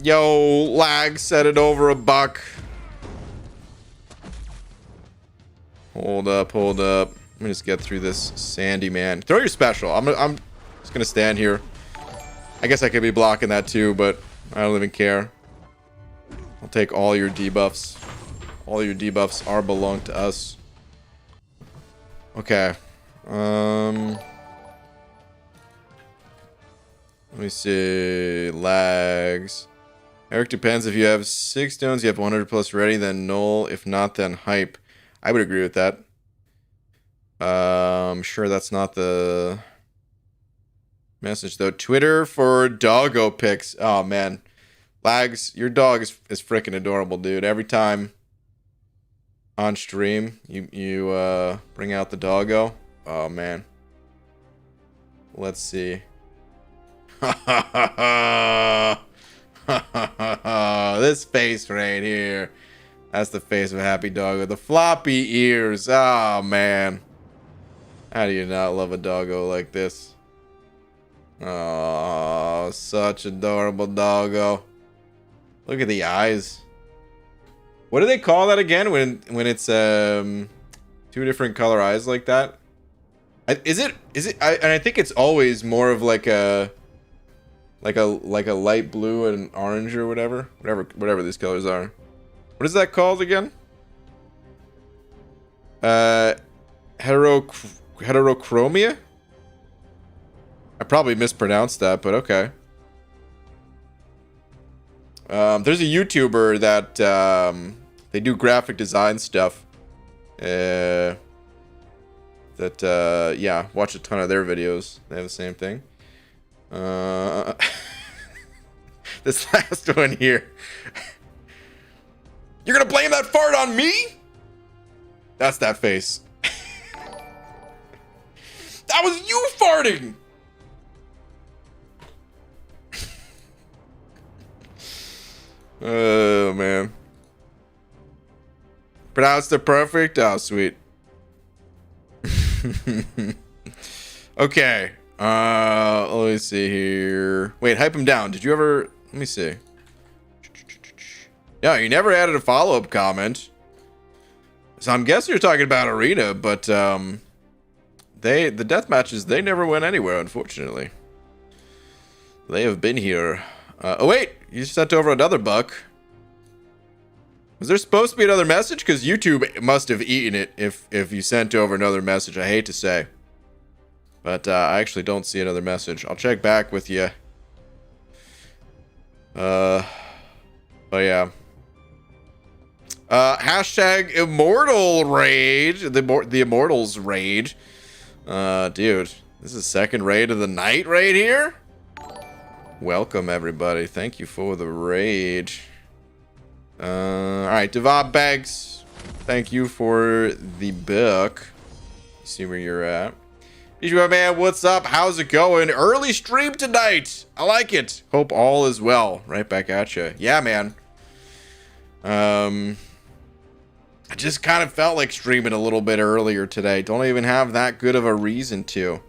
Yo, lag, set it over $1. Hold up. Let me just get through this Sandy man. Throw your special. I'm just gonna stand here. I guess I could be blocking that too, but I don't even care. I'll take all your debuffs. All your debuffs are belong to us. Okay. Let me see. Lags. Eric, depends. If you have 6 stones, you have 100 plus ready, then null. If not, then hype. I would agree with that. I'm sure that's not the message though. Twitter for doggo pics. Oh man. Lags, your dog is freaking adorable, dude. Every time on stream you bring out the doggo. Oh man. Let's see. This face right here. That's the face of a happy doggo. The floppy ears. Oh man. How do you not love a doggo like this? Oh, such adorable doggo. Look at the eyes. What do they call that again when it's 2 different color eyes like that? Is it and I think it's always more of like a light blue and orange or whatever these colors are. What is that called again? Heterochromia? I probably mispronounced that, but okay. There's a YouTuber that they do graphic design stuff. Yeah, watch a ton of their videos. They have the same thing. This last one here. You're gonna blame that fart on me? That's that face. That was you farting! Oh, man. Pronounced it perfect? Oh, sweet. Okay. Let me see here. Wait, hype him down. Did you ever... Let me see. Yeah, you never added a follow-up comment. So I'm guessing you're talking about Arena, but the death matches, they never went anywhere, unfortunately. They have been here. Oh wait, you sent over another buck. Was there supposed to be another message? Because YouTube must have eaten it if you sent over another message. I hate to say, but I actually don't see another message. I'll check back with you. But yeah. Hashtag Immortal Raid. The Immortals Raid. Dude, this is second raid of the night right here. Welcome everybody. Thank you for the raid. Alright, Devob Bags. Thank you for the book. See where you're at. Bijou man, what's up? How's it going? Early stream tonight. I like it. Hope all is well. Right back at you. Yeah, man. I just kind of felt like streaming a little bit earlier today. Don't even have that good of a reason to.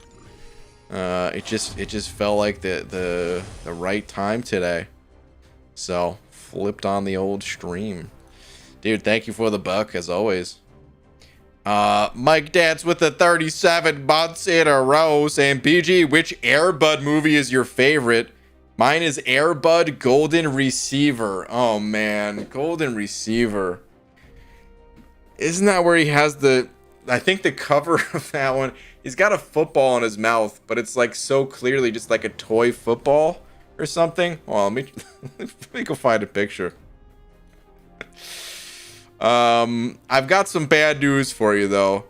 It just felt like the right time today. So flipped on the old stream. Dude, thank you for the buck as always. Mike Dance with the 37 months in a row saying, BG, which Air Bud movie is your favorite? Mine is Air Bud Golden Receiver. Oh man, Golden Receiver. Isn't that where he has I think the cover of that one, he's got a football in his mouth, but it's like so clearly just like a toy football or something. Well, let me go find a picture. I've got some bad news for you though.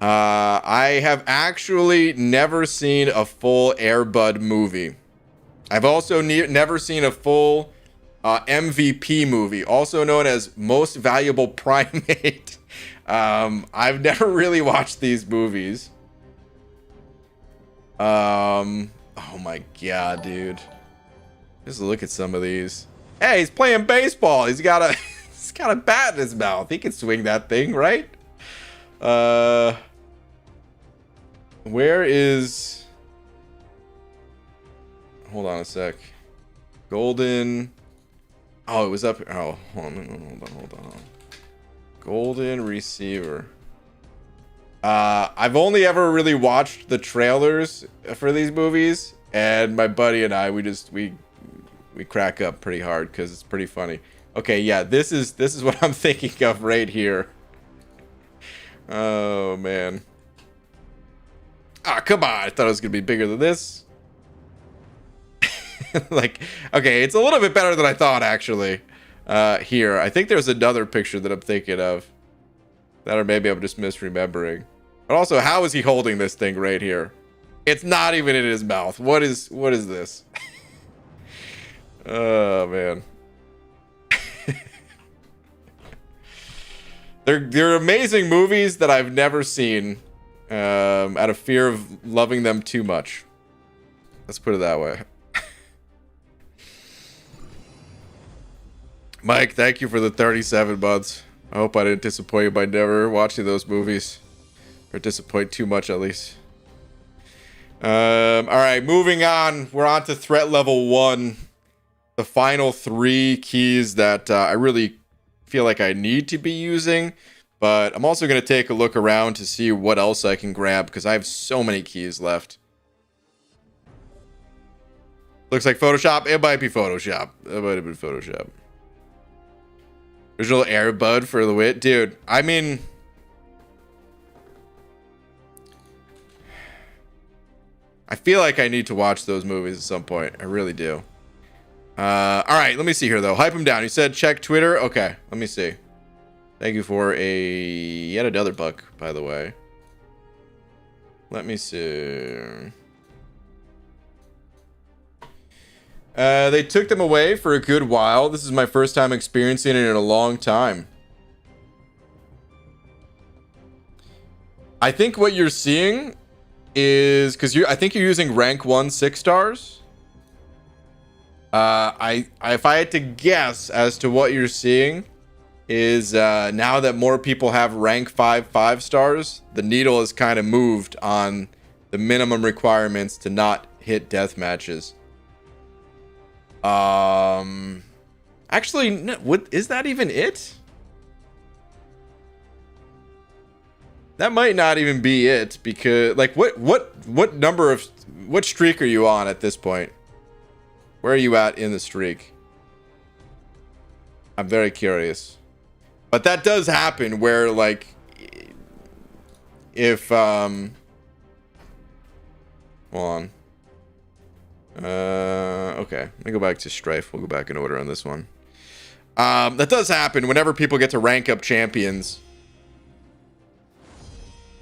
I have actually never seen a full Air Bud movie. I've also never seen a full MVP movie, also known as Most Valuable Primate. I've never really watched these movies. Oh my god, dude. Just look at some of these. Hey, he's playing baseball. He's got a he's got a bat in his mouth. He can swing that thing, right? Where is... Hold on a sec. Golden... Oh, it was up... Oh, hold on. Golden Receiver. I've only ever really watched the trailers for these movies, and my buddy and I, we crack up pretty hard because it's pretty funny. Okay, yeah, this is what I'm thinking of right here. Oh man. Ah, come on! I thought it was gonna be bigger than this. Like, okay, it's a little bit better than I thought actually. Here, I think there's another picture that I'm thinking of. That, or maybe I'm just misremembering. But also, how is he holding this thing right here? It's not even in his mouth. What is this? Oh man. They're amazing movies that I've never seen, out of fear of loving them too much. Let's put it that way. Mike, thank you for the 37 months. I hope I didn't disappoint you by never watching those movies. Or disappoint too much, at least. Alright, moving on. We're on to threat level 1. The final 3 keys that I really feel like I need to be using. But I'm also going to take a look around to see what else I can grab, because I have so many keys left. Looks like Photoshop. It might be Photoshop. It might have been Photoshop. Original Airbud for the wit. Dude, I mean... I feel like I need to watch those movies at some point. I really do. Alright, let me see here, though. Hype him down. You said check Twitter? Okay, let me see. Thank you for yet another buck, by the way. Let me see... they took them away for a good while. This is my first time experiencing it in a long time. I think what you're seeing is... Because I think you're using rank 1 6 stars. If I had to guess as to what you're seeing is now that more people have rank 5 5 stars, the needle has kind of moved on the minimum requirements to not hit death matches. Actually, no, is that even it? That might not even be it, because like what number of what streak are you on at this point? Where are you at in the streak? I'm very curious. But that does happen where like if hold on. Okay, let me go back to Strife. We'll go back in order on this one. That does happen whenever people get to rank up champions.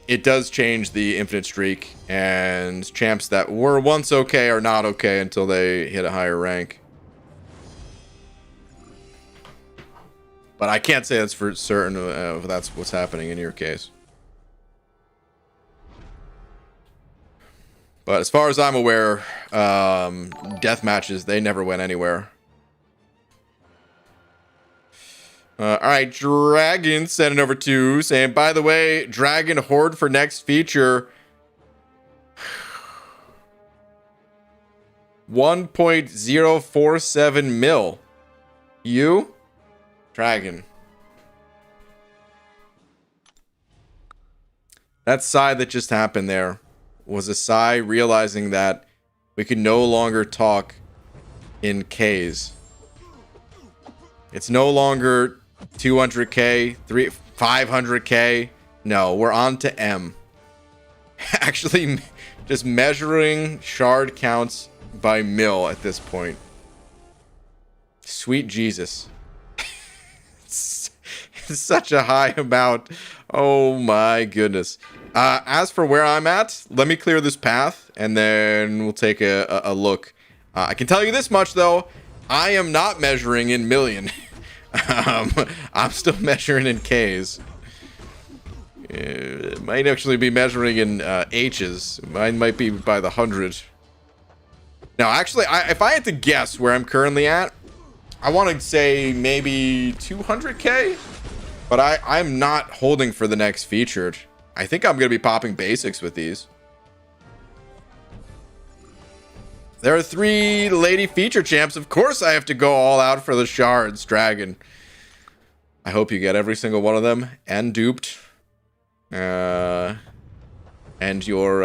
It does change the infinite streak, and champs that were once okay are not okay until they hit a higher rank. But I can't say that's for certain if that's what's happening in your case. But as far as I'm aware, death matches, they never went anywhere. Alright, Dragon sent it over to saying, by the way, Dragon Horde for next feature. 1.047 mil. You? Dragon. That sigh that just happened there was a sigh realizing that we could no longer talk in Ks. It's no longer 200k, 500k. No, we're on to M. Actually, just measuring shard counts by mil at this point. Sweet Jesus. It's such a high amount. Oh my goodness. As for where I'm at, let me clear this path and then we'll take a look. I can tell you this much though. I am not measuring in million. I'm still measuring in Ks. It might actually be measuring in H's. Mine might be by the 100. Now, actually, if I had to guess where I'm currently at, I want to say maybe 200K. But I'm not holding for the next featured. I think I'm going to be popping basics with these. There are 3 lady feature champs. Of course I have to go all out for the shards, Dragon. I hope you get every single one of them and duped. And your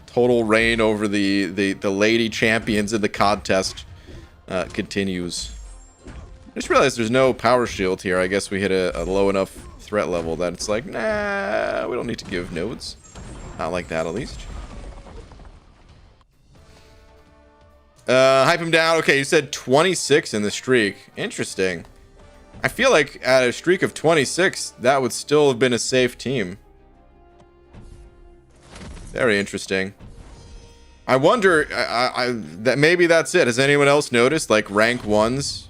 total reign over the lady champions in the contest continues. I just realized there's no power shield here. I guess we hit a low enough threat level that it's like, nah, we don't need to give nodes. Not like that, at least. Hype him down. Okay, you said 26 in the streak. Interesting. I feel like at a streak of 26, that would still have been a safe team. Very interesting. I wonder, that maybe that's it. Has anyone else noticed, like, rank 1s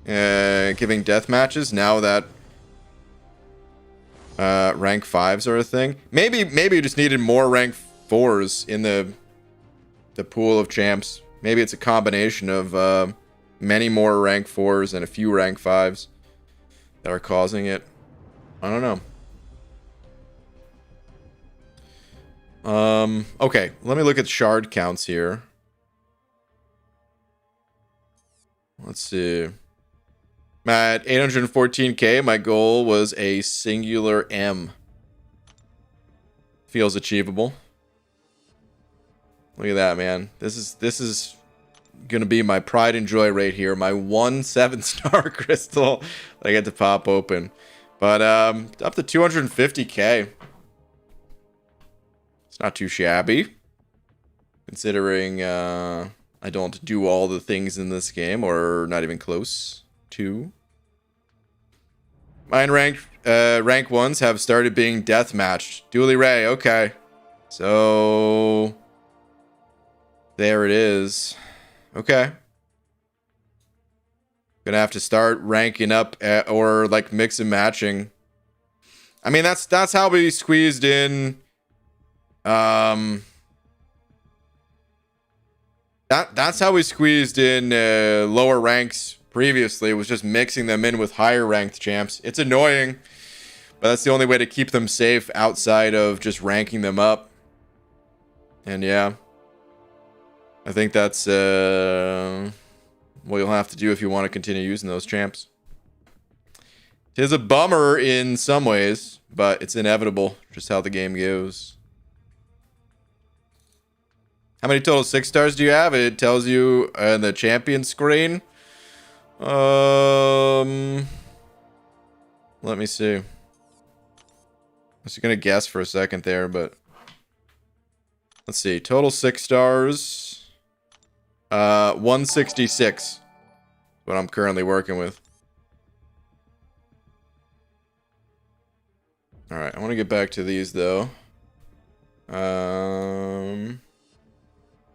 giving death matches now that rank 5s are a thing? Maybe you just needed more rank 4s in the pool of champs. Maybe it's a combination of many more rank 4s and a few rank 5s that are causing it. I don't know. Okay, let me look at shard counts here. Let's see. At 814k, my goal was a singular M. Feels achievable. Look at that, man. This is gonna be my pride and joy right here. My 1 7-star crystal that I get to pop open. But up to 250k. It's not too shabby, considering I don't do all the things in this game, or not even close to. Mine rank 1s have started being deathmatched. Dually Ray, okay. So there it is. Okay. Gonna have to start ranking up or like mix and matching. I mean, that's how we squeezed in. That's how we squeezed in lower ranks previously, was just mixing them in with higher ranked champs. It's annoying, but that's the only way to keep them safe outside of just ranking them up. And yeah, I think that's what you'll have to do if you want to continue using those champs. Tis a bummer in some ways, but it's inevitable, just how the game goes. How many total 6-stars do you have? It tells you in the champion screen. Let me see. I was gonna guess for a second there, but let's see. Total 6 stars. 166. What I'm currently working with. All right, I want to get back to these though.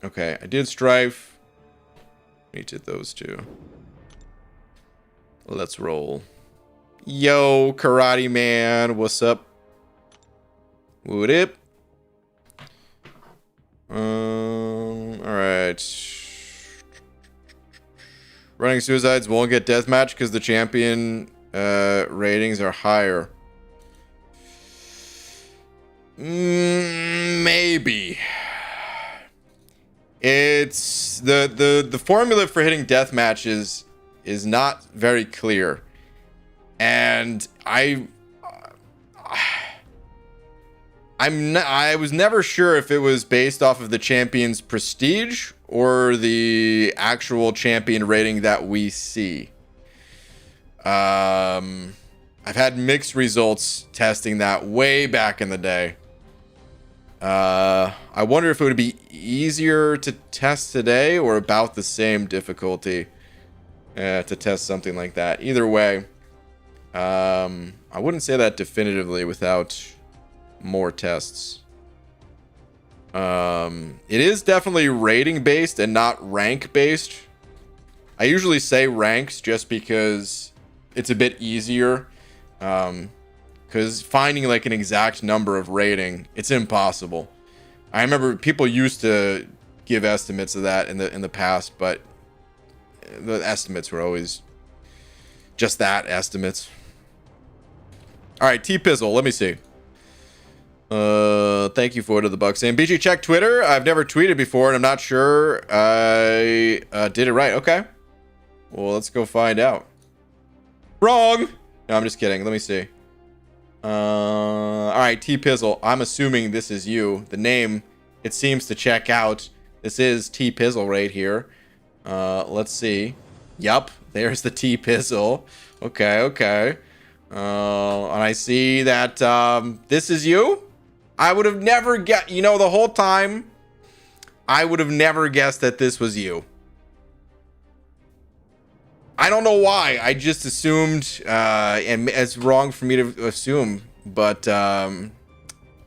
Okay, I did Strife. We did those two. Let's roll. Yo, Karate Man, what's up? What up? Alright. Running suicides won't get deathmatch because the champion ratings are higher. Maybe. It's the formula for hitting death matches is not very clear, and I was never sure if it was based off of the champion's prestige or the actual champion rating that we see. I've had mixed results testing that way back in the day. I wonder if it would be easier to test today or about the same difficulty to test something like that. Either way, I wouldn't say that definitively without more tests. It is definitely rating based and not rank based. I usually say ranks just because it's a bit easier. Because finding like an exact number of rating, it's impossible. I remember people used to give estimates of that in the past, but the estimates were always just that, estimates. All right, T-Pizzle, let me see. Thank you for the buck saying BG check Twitter. I've never tweeted before and I'm not sure I did it right. Okay. Well, let's go find out. Wrong. No, I'm just kidding. Let me see. All right, T-Pizzle. I'm assuming this is you. The name, it seems to check out. This is T-Pizzle right here. Let's see. Yup, there's the T-Pizzle. Okay, okay. And I see that this is you. I would have never the whole time, I would have never guessed that this was you. I don't know why. I just assumed, and it's wrong for me to assume, but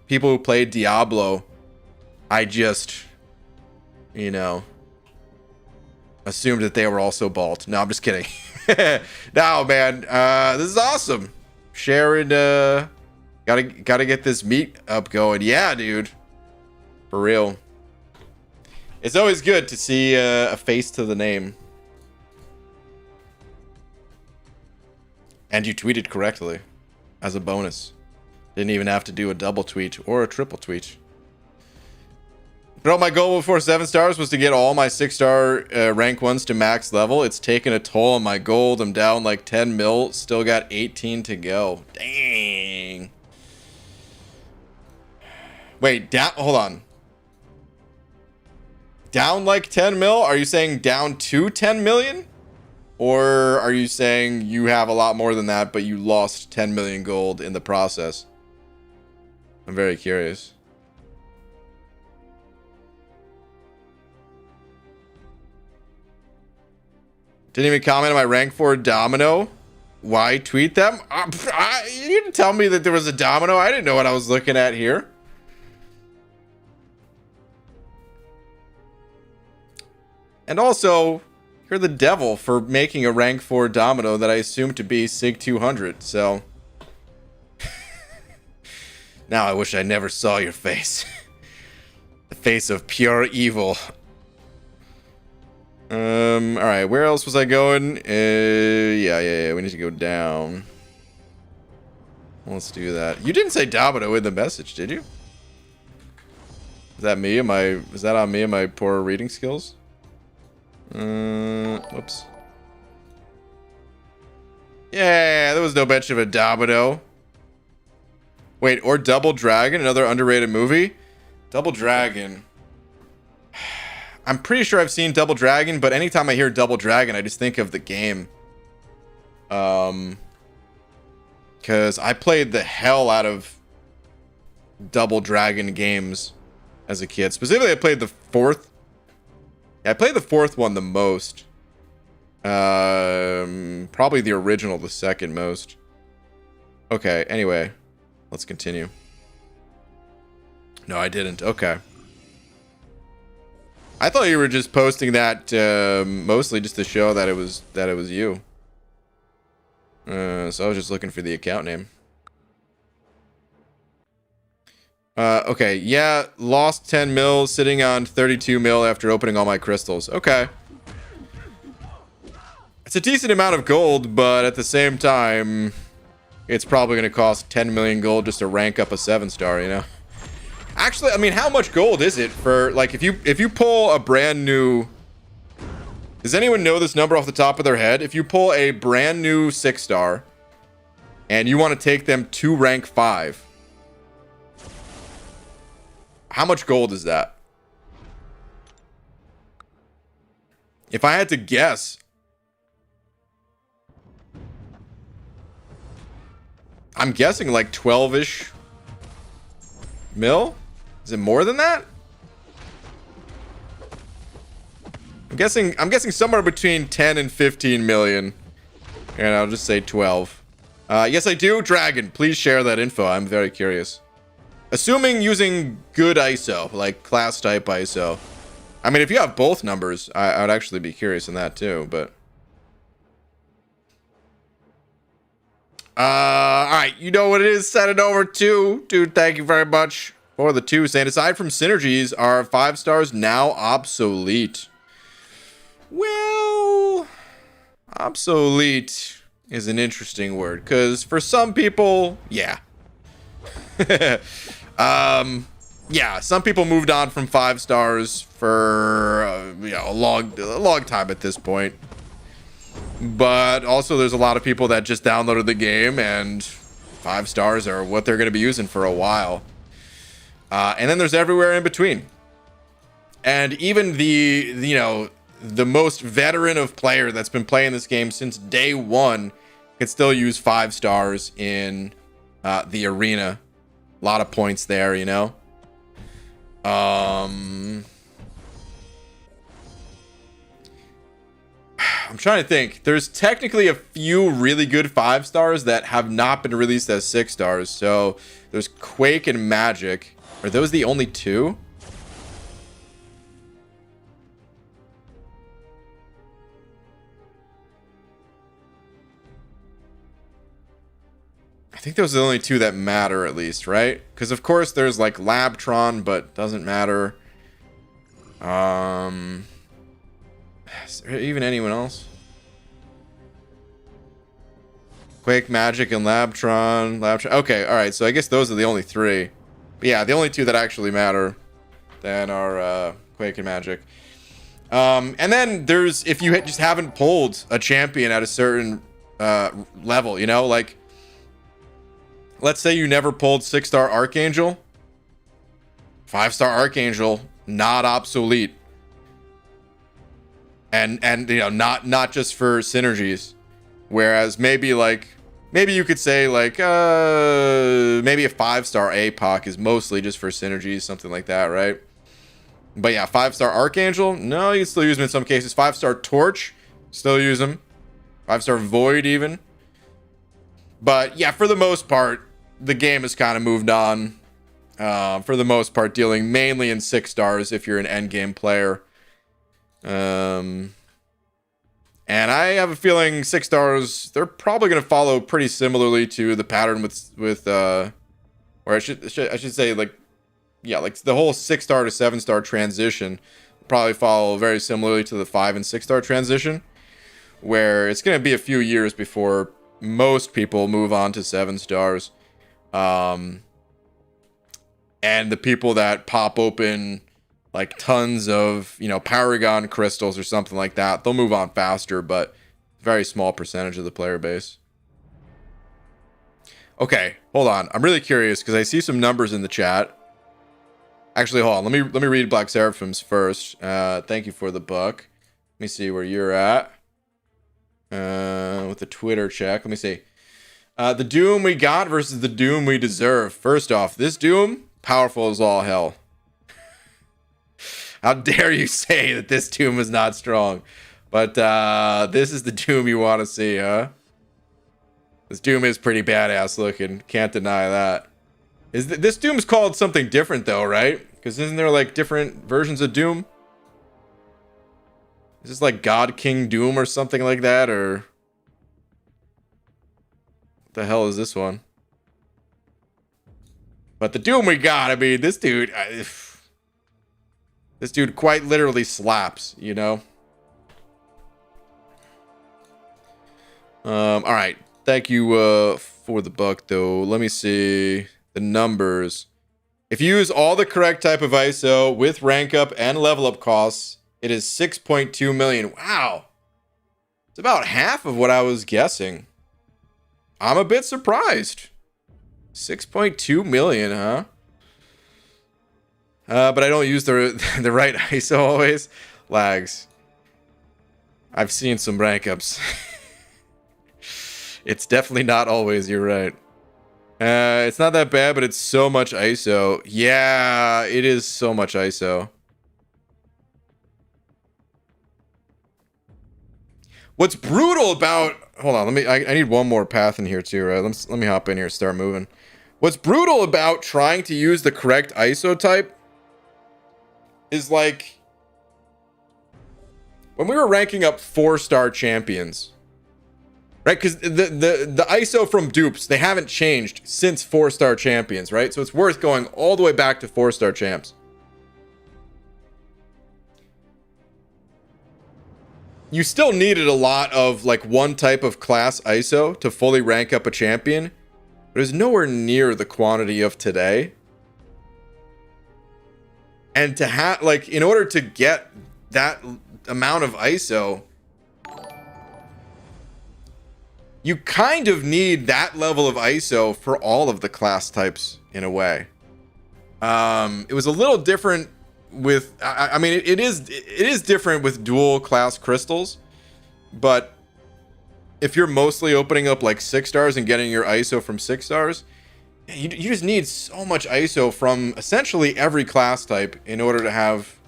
people who played Diablo, I just, assumed that they were also bald. No, I'm just kidding. No, man, this is awesome. Sharon, gotta get this meet up going. Yeah, dude, for real. It's always good to see a face to the name. And you tweeted correctly, as a bonus. Didn't even have to do a double tweet or a triple tweet. Bro, my goal before 7 stars was to get all my 6-star rank ones to max level. It's taken a toll on my gold. I'm down like 10 mil. Still got 18 to go. Dang. Wait, hold on. Down like 10 mil? Are you saying down to 10 million? Or are you saying you have a lot more than that, but you lost 10 million gold in the process? I'm very curious. Didn't even comment on my rank 4 domino. Why tweet them? You didn't tell me that there was a domino. I didn't know what I was looking at here. And also, you're the devil for making a rank 4 domino that I assume to be Sig 200, so... Now I wish I never saw your face. The face of pure evil. Alright, where else was I going? Yeah, we need to go down. Let's do that. You didn't say domino in the message, did you? Is that me? Is that on me and my poor reading skills? Whoops. Yeah, there was no mention of a domino. Wait, or Double Dragon, another underrated movie? Double Dragon. I'm pretty sure I've seen Double Dragon, but anytime I hear Double Dragon, I just think of the game. Because I played the hell out of Double Dragon games as a kid. Specifically, I played the 4th. Yeah, I played the 4th one the most. Probably the original the second most. Okay, anyway. Let's continue. No, I didn't. Okay. I thought you were just posting that mostly just to show that it was you. So I was just looking for the account name. Okay, yeah, lost 10 mil, sitting on 32 mil after opening all my crystals. Okay. It's a decent amount of gold, but at the same time, it's probably going to cost 10 million gold just to rank up a 7-star, you know? Actually, I mean, how much gold is it for, like, if you pull a brand new... Does anyone know this number off the top of their head? If you pull a brand new 6-star, and you want to take them to rank 5... How much gold is that? If I had to guess, I'm guessing like 12-ish mil? Is it more than that? I'm guessing somewhere between 10 and 15 million. And I'll just say 12. Yes, I do. Dragon, please share that info. I'm very curious. Assuming using good ISO, like class type ISO. I mean, if you have both numbers, I'd actually be curious in that too, but All right, you know what it is. Send it over to, dude. Thank you very much for the 2. Saying aside from synergies, are 5 stars now obsolete? Well, obsolete is an interesting word because for some people, yeah. Yeah, some people moved on from 5 stars for a long time at this point. But also there's a lot of people that just downloaded the game and 5 stars are what they're going to be using for a while. And then there's everywhere in between. And even the most veteran of player that's been playing this game since day 1 can still use 5 stars in the arena. A lot of points there, you know. I'm trying to think. There's technically a few really good 5 stars that have not been released as 6 stars. So there's Quake and Magic. Are those the only 2? I think those are the only 2 that matter, at least, right? Because of course there's like Labtron, but doesn't matter. Is there even anyone else? Quake, Magic, and Labtron. Okay, all right. So I guess those are the only 3. But yeah, the only 2 that actually matter then are Quake and Magic. And then there's if you just haven't pulled a champion at a certain level, you know, like. Let's say you never pulled 6-star Archangel. 5-star Archangel, not obsolete. And you know, not just for synergies. Whereas maybe you could say like maybe a 5-star APOC is mostly just for synergies, something like that, right? But yeah, 5-star Archangel, no, you can still use them in some cases. 5-star Torch, still use them. 5-star Void even. But yeah, for the most part, the game has kind of moved on. For the most part, dealing mainly in 6 stars if you're an endgame player. And I have a feeling 6 stars, they're probably going to follow pretty similarly to the pattern with or I should say like the whole 6-star to 7-star transition probably follow very similarly to the 5 and 6-star transition, where it's going to be a few years before most people move on to 7 stars. And the people that pop open like tons of, you know, Paragon crystals or something like that, they'll move on faster, but very small percentage of the player base. Okay, hold on. I'm really curious because I see some numbers in the chat. Actually, hold on. Let me read Black Seraphim's first. Thank you for the book. Let me see where you're at. With the Twitter check. Let me see. The Doom we got versus the Doom we deserve. First off, this Doom, powerful as all hell. How dare you say that this Doom is not strong? But this is the Doom you want to see, huh? This Doom is pretty badass looking. Can't deny that. This Doom's called something different though, right? Because isn't there like different versions of Doom? Is this like God King Doom or something like that, or what the hell is this one? But the Doom we got, I mean, this dude quite literally slaps, you know? All right. Thank you for the buck, though. Let me see the numbers. If you use all the correct type of ISO with rank up and level up costs, it is 6.2 million. Wow. It's about half of what I was guessing. I'm a bit surprised. 6.2 million, huh? But I don't use the right ISO always. Lags. I've seen some rank ups. It's definitely not always, you're right. It's not that bad, but it's so much ISO. Yeah, it is so much ISO. What's brutal about... Hold on, I need one more path in here too, right? Let me hop in here and start moving. What's brutal about trying to use the correct ISO type is like... When we were ranking up 4-star champions... right? Because the ISO from dupes, they haven't changed since 4-star champions, right? So it's worth going all the way back to 4-star champs. You still needed a lot of like one type of class ISO to fully rank up a champion, but it's nowhere near the quantity of today. And to have, like, in order to get that amount of ISO, you kind of need that level of ISO for all of the class types in a way. It was a little different with, I mean, it is different with dual class crystals, but if you're mostly opening up like 6 stars and getting your ISO from 6 stars, you just need so much ISO from essentially every class type in order to have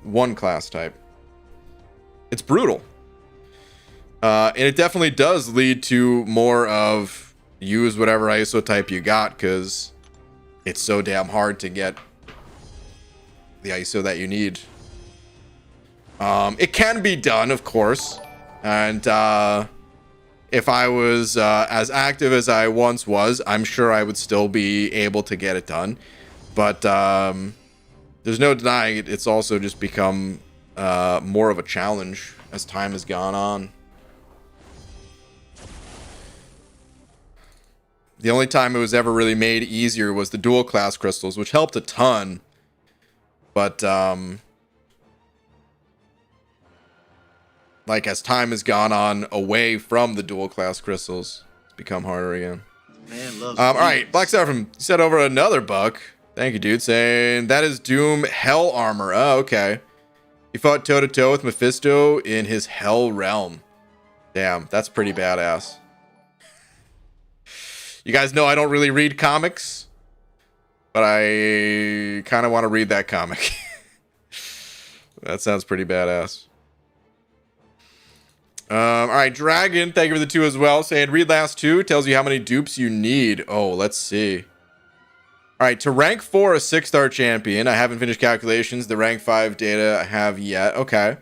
one class type. It's brutal. And it definitely does lead to more of use whatever ISO type you got, because it's so damn hard to get the ISO that you need. It can be done, of course. And if I was as active as I once was, I'm sure I would still be able to get it done. But there's no denying it. It's also just become more of a challenge as time has gone on. The only time it was ever really made easier was the dual class crystals, which helped a ton. But like as time has gone on away from the dual class crystals, it's become harder again. Man loves all right, Black Seraphim sent over another buck. Thank you, dude. Saying that is Doom Hell Armor. Oh, okay. He fought toe to toe with Mephisto in his Hell Realm. Damn, that's pretty badass. You guys know I don't really read comics, but I kind of want to read that comic. That sounds pretty badass. All right, Dragon, thank you for the 2 as well. Saying read last 2 tells you how many dupes you need. Oh, let's see. All right, to rank 4 a 6-star champion, I haven't finished calculations. The rank 5 data I have yet. Okay.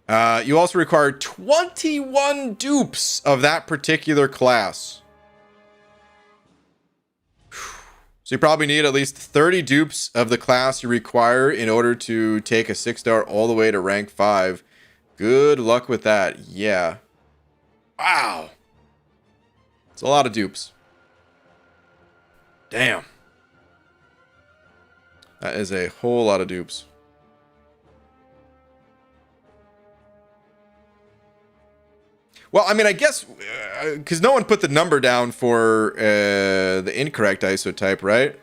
You also require 21 dupes of that particular class. So you probably need at least 30 dupes of the class you require in order to take a 6-star all the way to rank 5. Good luck with that. Yeah. Wow. It's a lot of dupes. Damn. That is a whole lot of dupes. Well, I mean, I guess because no one put the number down for the incorrect ISO type, right?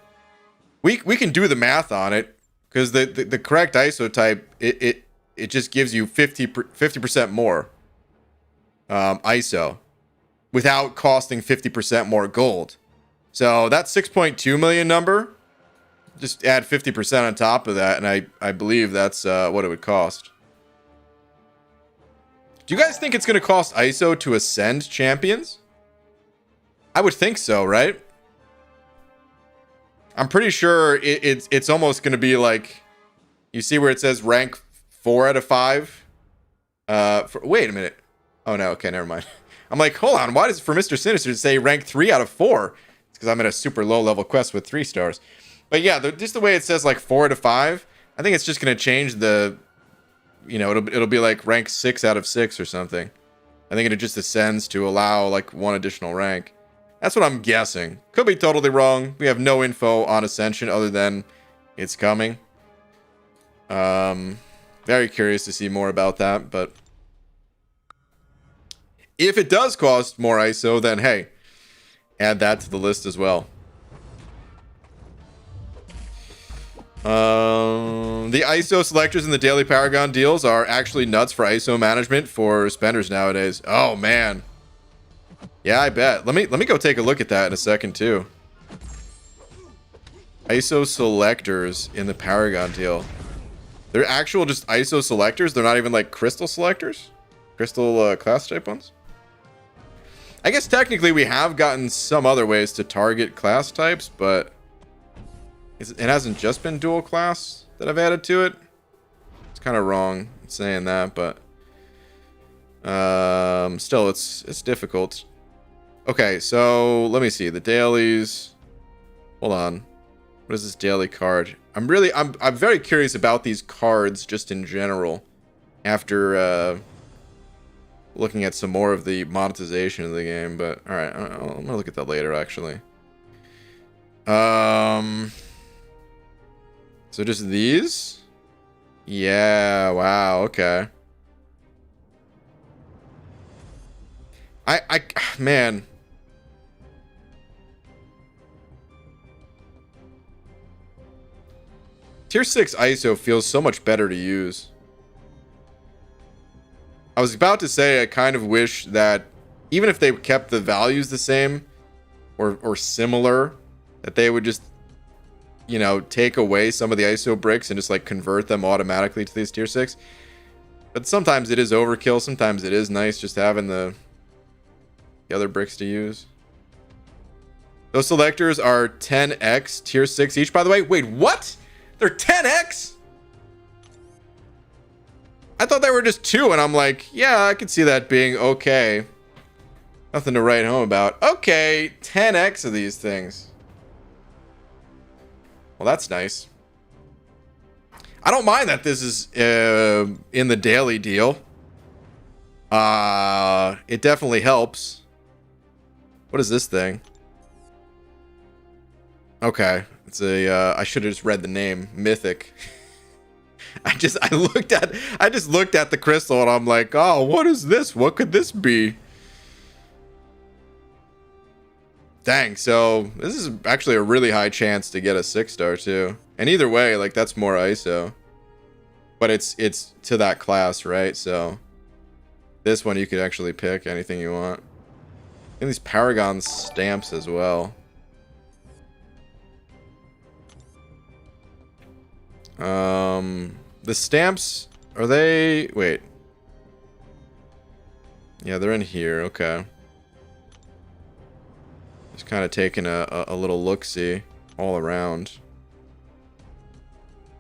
We can do the math on it, because the correct ISO type it just gives you 50% more ISO without costing 50% more gold. So that 6.2 million number, just add 50% on top of that, and I believe that's what it would cost. Do you guys think it's going to cost ISO to ascend champions? I would think so, right? I'm pretty sure it's almost going to be like, you see where it says rank 4 out of 5? Wait a minute. Oh no, okay, never mind. I'm like, hold on, why does for Mr. Sinister say rank 3 out of 4? It's because I'm in a super low level quest with 3 stars. But yeah, just the way it says like 4 out of 5, I think it's just going to change the, you know, it'll be like rank 6 out of 6 or something. I think it just ascends to allow like 1 additional rank. That's what I'm guessing. Could be totally wrong. We have no info on Ascension other than it's coming. Very curious to see more about that, but if it does cost more ISO, then hey, add that to the list as well. The ISO selectors in the daily Paragon deals are actually nuts for ISO management for spenders nowadays. Oh man. Yeah, I bet. Let me go take a look at that in a second too. ISO selectors in the Paragon deal. They're actual just ISO selectors. They're not even like crystal selectors. Crystal class type ones. I guess technically we have gotten some other ways to target class types, but it hasn't just been dual class that I've added to it. It's kind of wrong saying that, but Still, it's difficult. Okay, so let me see the dailies. Hold on. What is this daily card? I'm very curious about these cards just in general. After looking at some more of the monetization of the game, but all right, I'm gonna look at that later actually. So just these? Yeah. Wow. Okay. Man. Tier 6 ISO feels so much better to use. I was about to say I kind of wish that even if they kept the values the same or similar, that they would just, you know, take away some of the ISO bricks and just like convert them automatically to these tier 6. But sometimes it is overkill. Sometimes it is nice just having the other bricks to use. Those selectors are 10x tier 6 each, by the way. Wait, what? They're 10x? I thought they were just 2, and I'm like, yeah, I could see that being okay. Nothing to write home about. Okay, 10x of these things. Well, that's nice. I don't mind that this is in the daily deal. It definitely helps. What is this thing? Okay, it's a. I should have just read the name. Mythic. I just looked at the crystal and I'm like, oh, what is this? What could this be? Dang, so this is actually a really high chance to get a 6-star too. And either way, like that's more ISO. But it's to that class, right? So this one you could actually pick anything you want. And these Paragon stamps as well. The stamps, are they... Wait. Yeah, they're in here. Okay. Just kind of taking a little look-see all around.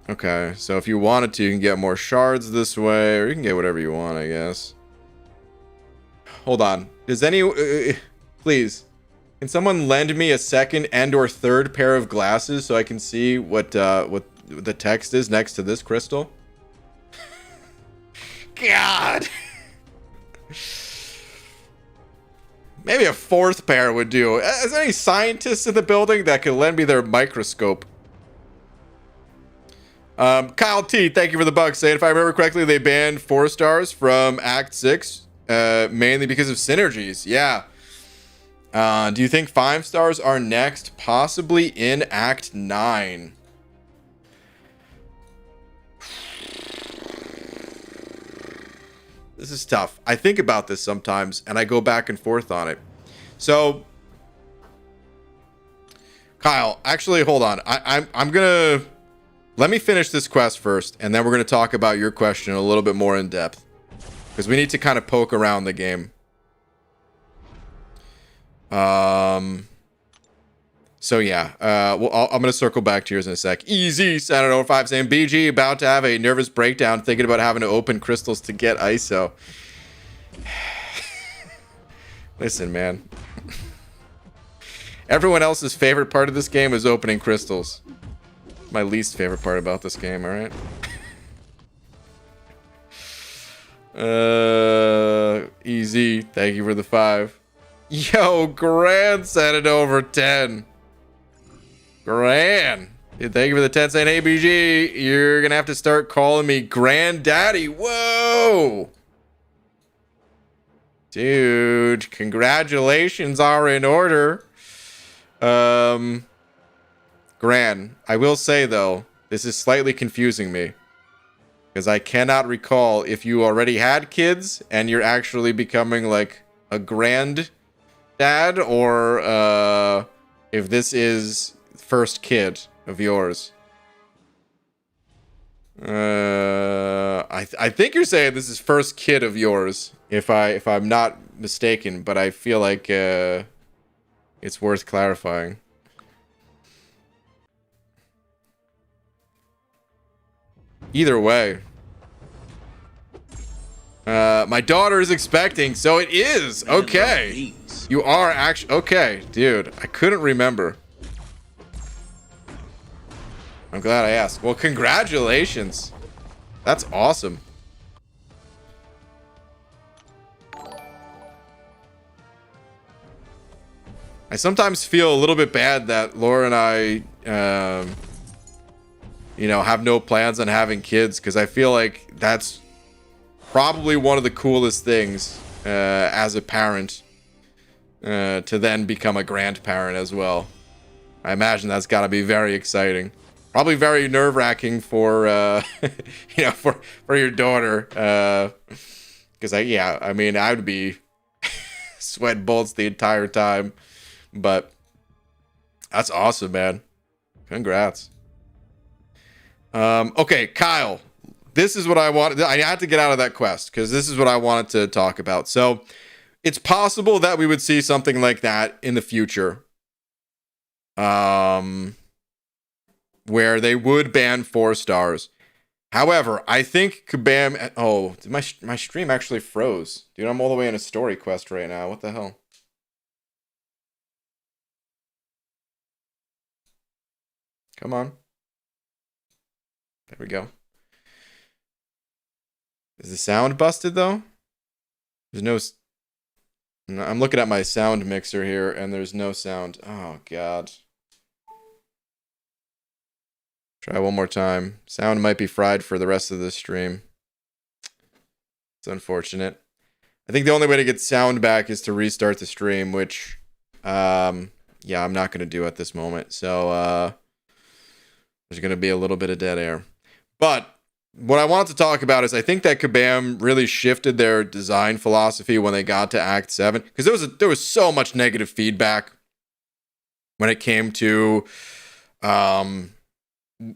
Okay, so if you wanted to, you can get more shards this way, or you can get whatever you want, I guess. Hold on. Does any... please. Can someone lend me a second and or third pair of glasses so I can see what the text is next to this crystal? God. Maybe a fourth pair would do. Is there any scientists in the building that could lend me their microscope? Kyle T, thank you for the bucks. Saying if I remember correctly, they banned 4 stars from Act 6, mainly because of synergies. Yeah. Do you think 5 stars are next? Possibly in Act 9. This is tough. I think about this sometimes, and I go back and forth on it. So, Kyle, actually, hold on. I'm gonna... Let me finish this quest first, and then we're going to talk about your question a little bit more in depth. Because we need to kind of poke around the game. So yeah, well, I'm going to circle back to yours in a sec. Easy, Senator 5 saying, BG about to have a nervous breakdown thinking about having to open crystals to get ISO. Listen, man. Everyone else's favorite part of this game is opening crystals. My least favorite part about this game, alright? Easy. Thank you for the 5. Yo, Grand sent it over 10. Grand. Thank you for the 10 saying, hey, BG, you're going to have to start calling me Granddaddy. Whoa. Dude, congratulations are in order. Gran, I will say, though, this is slightly confusing me. Because I cannot recall if you already had kids and you're actually becoming, like, a granddad, or if this is first kid of yours. I think you're saying this is first kid of yours, if I'm not mistaken, but I feel like it's worth clarifying. Either way. My daughter is expecting, so it is. Okay. You are actually... Okay, dude. I couldn't remember. I'm glad I asked. Well, congratulations. That's awesome. I sometimes feel a little bit bad that Laura and I, you know, have no plans on having kids, because I feel like that's probably one of the coolest things as a parent, to then become a grandparent as well. I imagine that's got to be very exciting. Probably very nerve-wracking for, you know, for your daughter. Because I mean, I would be sweating bullets the entire time. But that's awesome, man. Congrats. Okay, Kyle. This is what I wanted. I had to get out of that quest because this is what I wanted to talk about. So it's possible that we would see something like that in the future. Where they would ban 4 stars. However, I think Kabam... Oh, my stream actually froze. Dude, I'm all the way in a story quest right now. What the hell? Come on. There we go. Is the sound busted, though? There's no... I'm looking at my sound mixer here, and there's no sound. Oh, God. Try one more time. Sound might be fried for the rest of this stream. It's unfortunate. I think the only way to get sound back is to restart the stream, which, yeah, I'm not going to do at this moment. So, there's going to be a little bit of dead air. But what I wanted to talk about is I think that Kabam really shifted their design philosophy when they got to Act 7. Because there was so much negative feedback when it came to,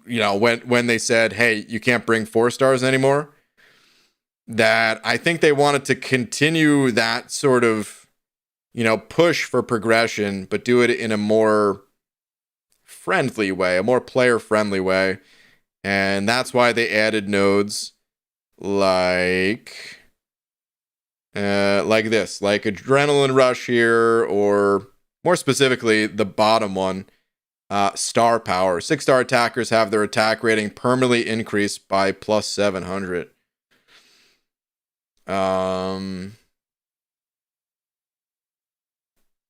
you know, when they said, hey, you can't bring 4 stars anymore. That I think they wanted to continue that sort of, you know, push for progression, but do it in a more friendly way, a more player-friendly way. And that's why they added nodes like this, like Adrenaline Rush here, or more specifically, the bottom one, Star Power. 6-star attackers have their attack rating permanently increased by plus 700.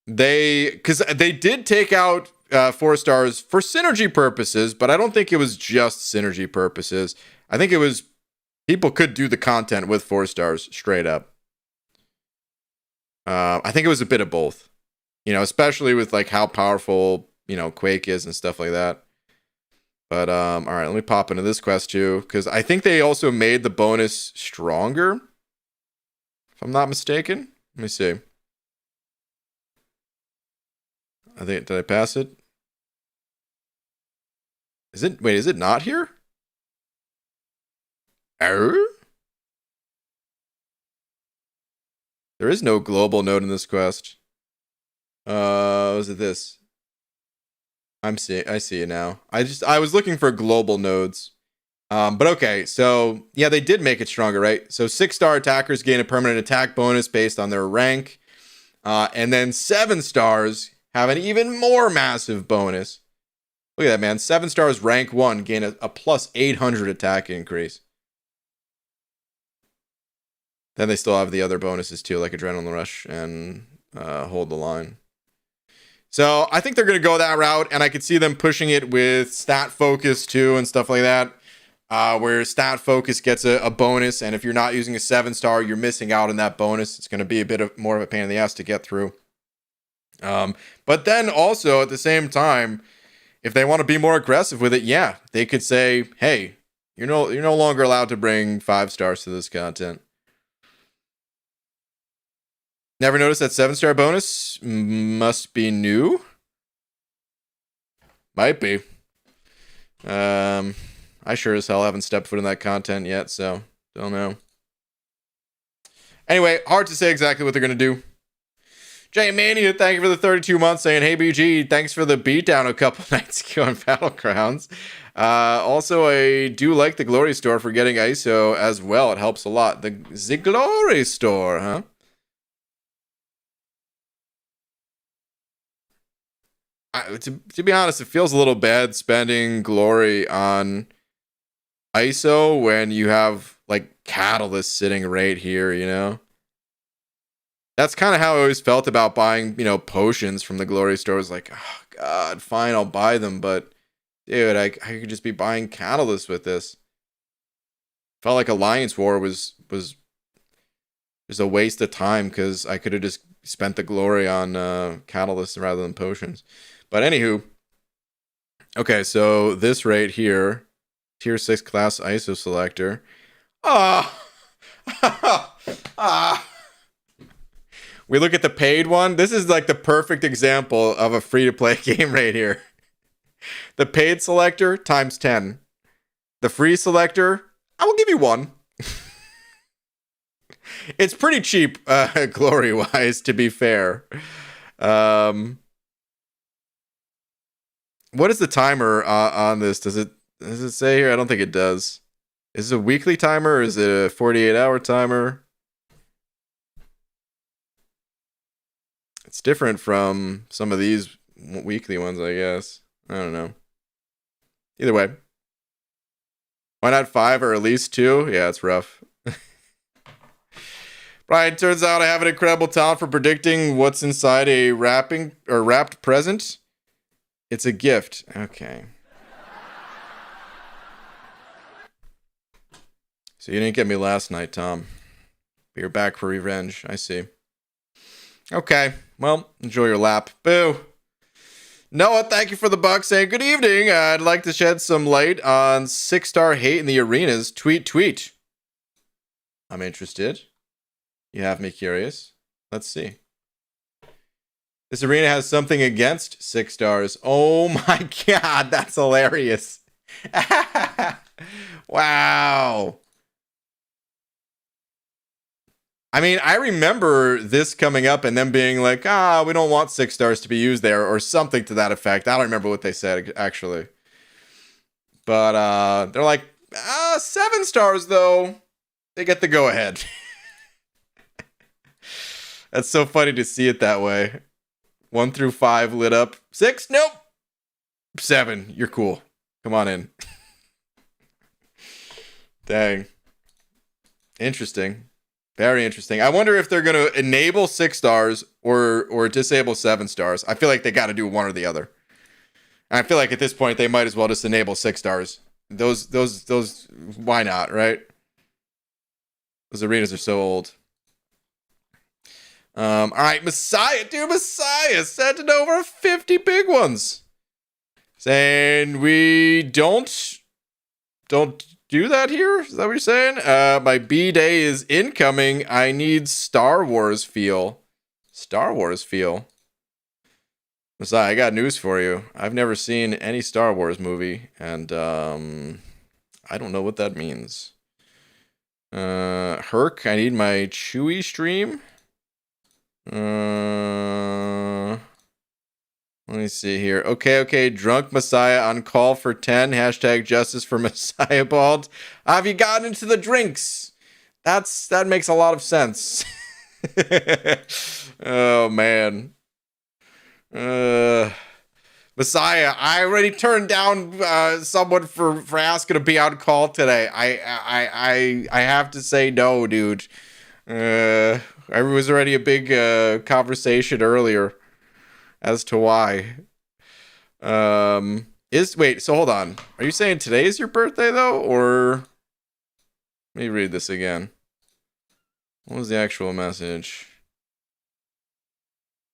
Because they did take out 4 stars for synergy purposes, but I don't think it was just synergy purposes. I think it was people could do the content with 4 stars straight up. I think it was a bit of both, you know, especially with like how powerful, you know, Quake is and stuff like that. But all right, let me pop into this quest too, because I think they also made the bonus stronger, if I'm not mistaken. Let me see. I think, did I pass it? Is it not here? Error? There is no global node in this quest. Was it this? I see it now. I was looking for global nodes. But okay, so yeah, they did make it stronger, right? So 6-star attackers gain a permanent attack bonus based on their rank. And then 7 stars have an even more massive bonus. Look at that, man. 7 stars rank 1 gain a plus 800 attack increase. Then they still have the other bonuses too, like Adrenaline Rush and Hold the Line. So I think they're going to go that route, and I could see them pushing it with Stat Focus too and stuff like that, where Stat Focus gets a bonus, and if you're not using a 7-star, you're missing out on that bonus. It's going to be a bit more of a pain in the ass to get through. But then also at the same time, if they want to be more aggressive with it, yeah, they could say, hey, you're no longer allowed to bring 5 stars to this content. Never noticed that 7-star bonus? Must be new. Might be. I sure as hell haven't stepped foot in that content yet, so don't know. Anyway, hard to say exactly what they're going to do. J Mania, thank you for the 32 months saying, hey BG, thanks for the beatdown a couple nights ago in Battlegrounds. Also, I do like the Glory Store for getting ISO as well. It helps a lot. The Glory Store, huh? To be honest, it feels a little bad spending glory on ISO when you have, like, Catalyst sitting right here, you know? That's kind of how I always felt about buying, you know, potions from the Glory Store. It was like, oh, God, fine, I'll buy them, but, dude, I could just be buying Catalyst with this. Felt like Alliance War was just a waste of time because I could have just spent the glory on Catalyst rather than potions. But anywho, okay, so this right here, tier 6 class ISO selector. We look at the paid one. This is like the perfect example of a free-to-play game right here. The paid selector times 10. The free selector, I will give you 1. It's pretty cheap, glory-wise, to be fair. What is the timer on this? Does it say here? I don't think it does. Is it a weekly timer or is it a 48-hour timer? It's different from some of these weekly ones, I guess. I don't know. Either way. Why not 5 or at least 2? Yeah, it's rough. Brian, turns out I have an incredible talent for predicting what's inside a wrapped present. It's a gift. Okay. So you didn't get me last night, Tom. But you're back for revenge. I see. Okay. Well, enjoy your lap. Boo. Noah, thank you for the buck. Saying good evening. I'd like to shed some light on 6-star hate in the arenas. Tweet. I'm interested. You have me curious. Let's see. This arena has something against 6 stars. Oh my god, that's hilarious. Wow. I mean, I remember this coming up and them being like, we don't want 6 stars to be used there, or something to that effect. I don't remember what they said, actually. But they're like, 7 stars, though. They get the go-ahead. That's so funny to see it that way. 1 through 5 lit up. 6? Nope. 7. You're cool. Come on in. Dang. Interesting. Very interesting. I wonder if they're going to enable 6 stars or disable 7 stars. I feel like they got to do one or the other. And I feel like at this point they might as well just enable 6 stars. Those. Why not, right? Those arenas are so old. All right, Messiah sending over 50 big ones. Saying we don't do that here? Is that what you're saying? My B-Day is incoming. I need Star Wars feel. Star Wars feel. Messiah, I got news for you. I've never seen any Star Wars movie, and I don't know what that means. Herc, I need my Chewie stream. Let me see here. Okay. Drunk Messiah on call for 10. Hashtag justice for Messiah Bald. Have you gotten into the drinks? That makes a lot of sense. Oh, man. Messiah, I already turned down someone for asking to be on call today. I have to say no, dude. It was already a big conversation earlier as to why. Wait, so hold on. Are you saying today is your birthday though, or let me read this again. What was the actual message?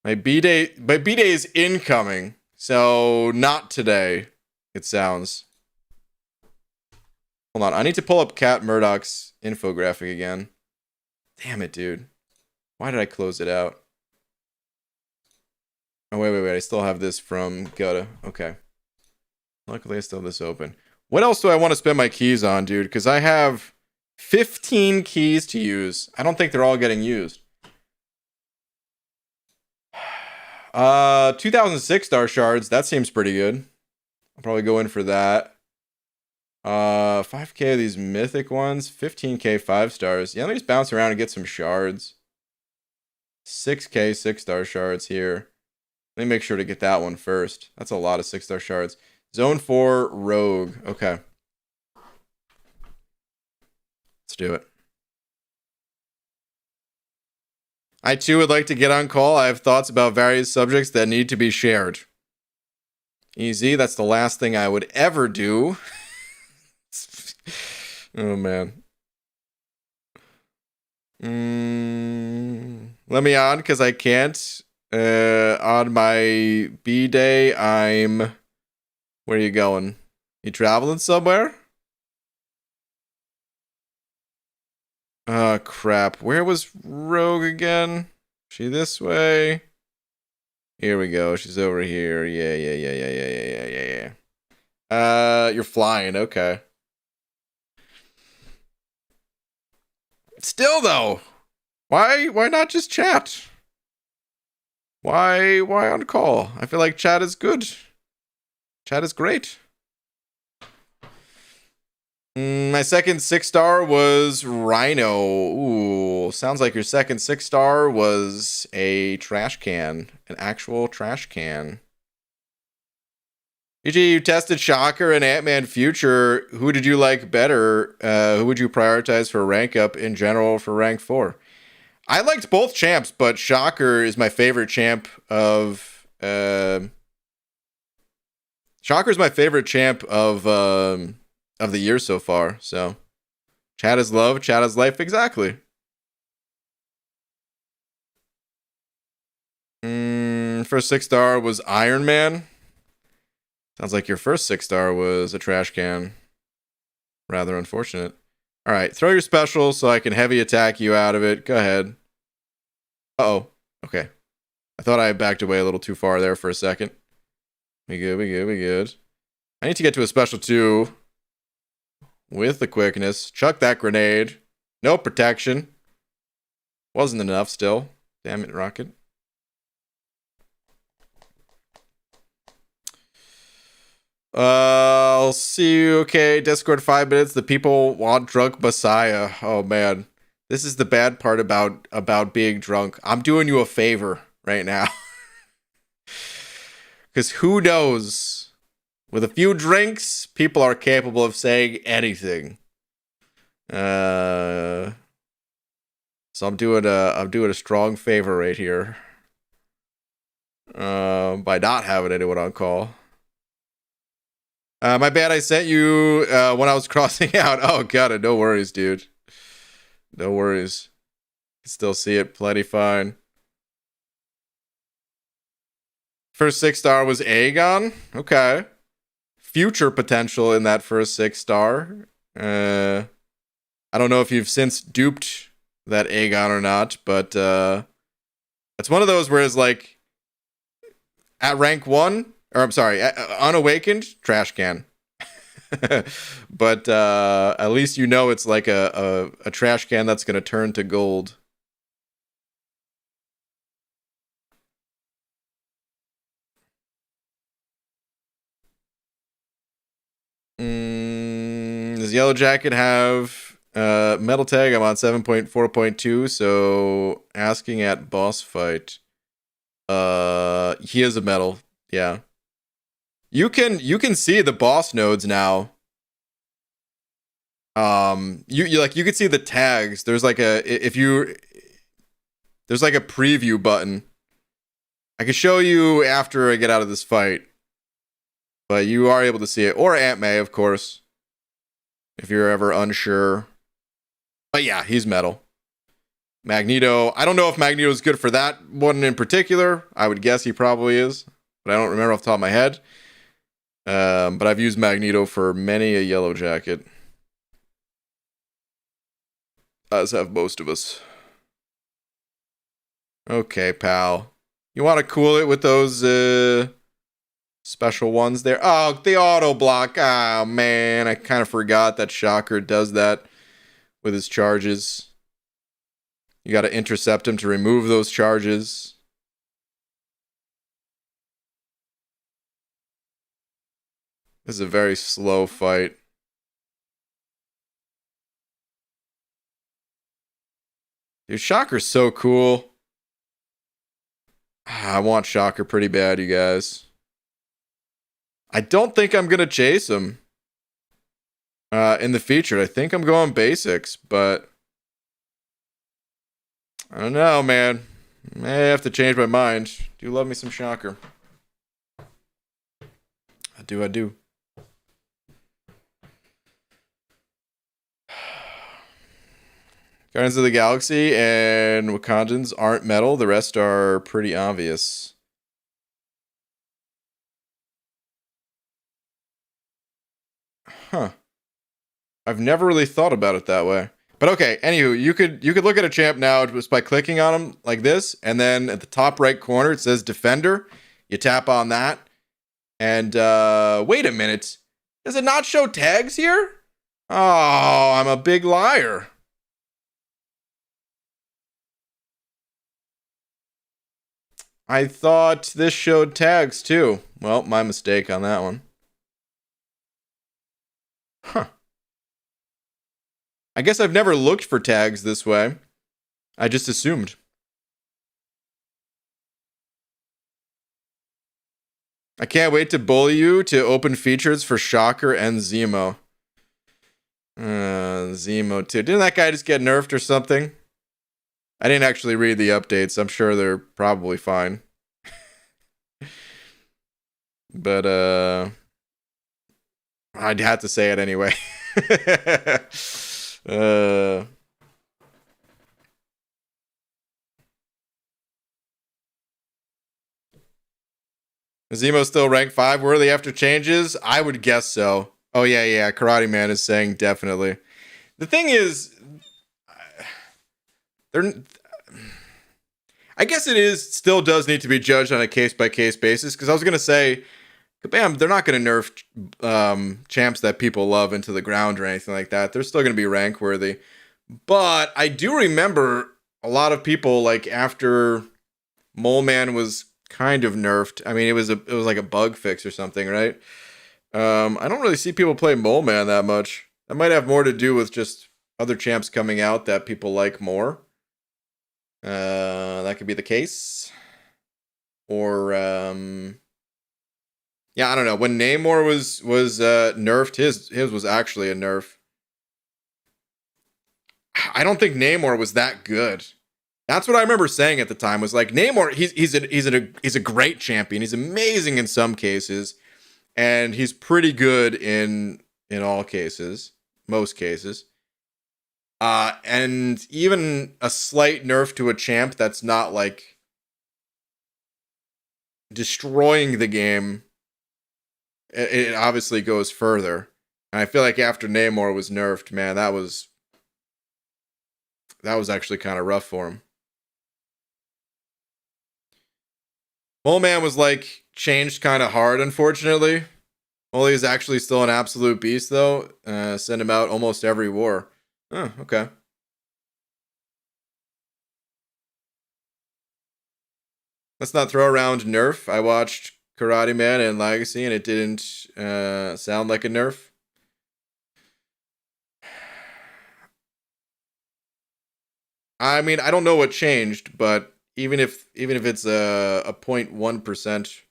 My B-Day is incoming, so not today, it sounds. Hold on, I need to pull up Cat Murdoch's infographic again. Damn it, dude. Why did I close it out? Oh, wait. I still have this from Gutta. Okay. Luckily, I still have this open. What else do I want to spend my keys on, dude? Because I have 15 keys to use. I don't think they're all getting used. 2006 star shards. That seems pretty good. I'll probably go in for that. 5k of these mythic ones. 15k 5 stars. Yeah, let me just bounce around and get some shards. 6k 6-star shards here. Let me make sure to get that one first. That's a lot of 6-star shards. Zone 4 rogue. Okay. Let's do it. I too would like to get on call. I have thoughts about various subjects that need to be shared. Easy. That's the last thing I would ever do. Oh, man. Let me on, because I can't. On my B day, I'm... Where are you going? You traveling somewhere? Oh, crap. Where was Rogue again? She this way? Here we go. She's over here. Yeah. You're flying. Okay. Still, though. Why not just chat? Why on call? I feel like chat is good. Chat is great. My second 6-star was Rhino. Ooh, sounds like your second 6-star was a trash can. An actual trash can. EG, you tested Shocker and Ant-Man Future. Who did you like better? Who would you prioritize for rank up in general for rank 4? I liked both champs, but Shocker is my favorite champ of... Shocker is my favorite champ of the year so far, so... Chat is love, chat is life, exactly. First 6-star was Iron Man. Sounds like your first 6-star was a trash can. Rather unfortunate. Alright, throw your special so I can heavy attack you out of it. Go ahead. Uh-oh. Okay. I thought I backed away a little too far there for a second. We good. I need to get to a special 2. With the quickness. Chuck that grenade. No protection. Wasn't enough still. Damn it, Rocket. I'll see you. Okay, Discord 5 minutes. The people want drunk Messiah. Oh, man. This is the bad part about being drunk. I'm doing you a favor right now. Because who knows? With a few drinks, people are capable of saying anything. So I'm doing a strong favor right here. By not having anyone on call. My bad, I sent you when I was crossing out. Oh, got it. No worries, dude. No worries. You can still see it plenty fine. First 6-star was Aegon. Okay. Future potential in that first 6-star. I don't know if you've since duped that Aegon or not, but it's one of those where it's like at rank 1, or I'm sorry, unawakened, trash can. But at least you know it's like a trash can that's going to turn to gold. Does Yellow Jacket have metal tag? I'm on 7.4.2, so asking at boss fight. He is a metal, yeah. You can see the boss nodes now. You can see the tags. There's like a there's like a preview button. I can show you after I get out of this fight. But you are able to see it. Or Aunt May, of course. If you're ever unsure. But yeah, he's metal. Magneto. I don't know if Magneto is good for that one in particular. I would guess he probably is. But I don't remember off the top of my head. But I've used Magneto for many a Yellow Jacket. As have most of us. Okay, pal. You want to cool it with those special ones there? Oh, the auto block. Oh, man. I kind of forgot that Shocker does that with his charges. You got to intercept him to remove those charges. This is a very slow fight. Dude, Shocker's so cool. I want Shocker pretty bad, you guys. I don't think I'm going to chase him in the featured. I think I'm going basics, but I don't know, man. May have to change my mind. Do love me some Shocker. I do. Guardians of the Galaxy and Wakandans aren't metal. The rest are pretty obvious. Huh. I've never really thought about it that way. But okay, anywho, you could look at a champ now just by clicking on him like this, and then at the top right corner it says Defender. You tap on that, and wait a minute. Does it not show tags here? Oh, I'm a big liar. I thought this showed tags too. Well, my mistake on that one. Huh. I guess I've never looked for tags this way. I just assumed. I can't wait to bully you to open features for Shocker and Zemo. Zemo too. Didn't that guy just get nerfed or something? I didn't actually read the updates. I'm sure they're probably fine. But I'd have to say it anyway. Is Zemo still ranked 5 worthy after changes? I would guess so. Oh yeah. Karate Man is saying definitely. The thing is, I guess it is still does need to be judged on a case-by-case basis, because I was going to say, bam, they're not going to nerf champs that people love into the ground or anything like that. They're still going to be rank worthy. But I do remember a lot of people, like, after Mole Man was kind of nerfed. I mean, it was like a bug fix or something, right? I don't really see people play Mole Man that much. That might have more to do with just other champs coming out that people like more. That could be the case. Or yeah, I don't know. When Namor was nerfed, his was actually a nerf. I don't think Namor was that good. That's what I remember saying at the time. Was like, Namor, he's a great champion. He's amazing in some cases, and he's pretty good in all cases, most cases. And even a slight nerf to a champ that's not like destroying the game, it obviously goes further. And I feel like after Namor was nerfed, man, that was actually kind of rough for him. Mole Man was like changed kind of hard, unfortunately. Mole is actually still an absolute beast, though. Send him out almost every war. Oh, okay. Let's not throw around nerf. I watched Karate Man and Legacy, and it didn't sound like a nerf. I mean, I don't know what changed, but even if it's a 0.1%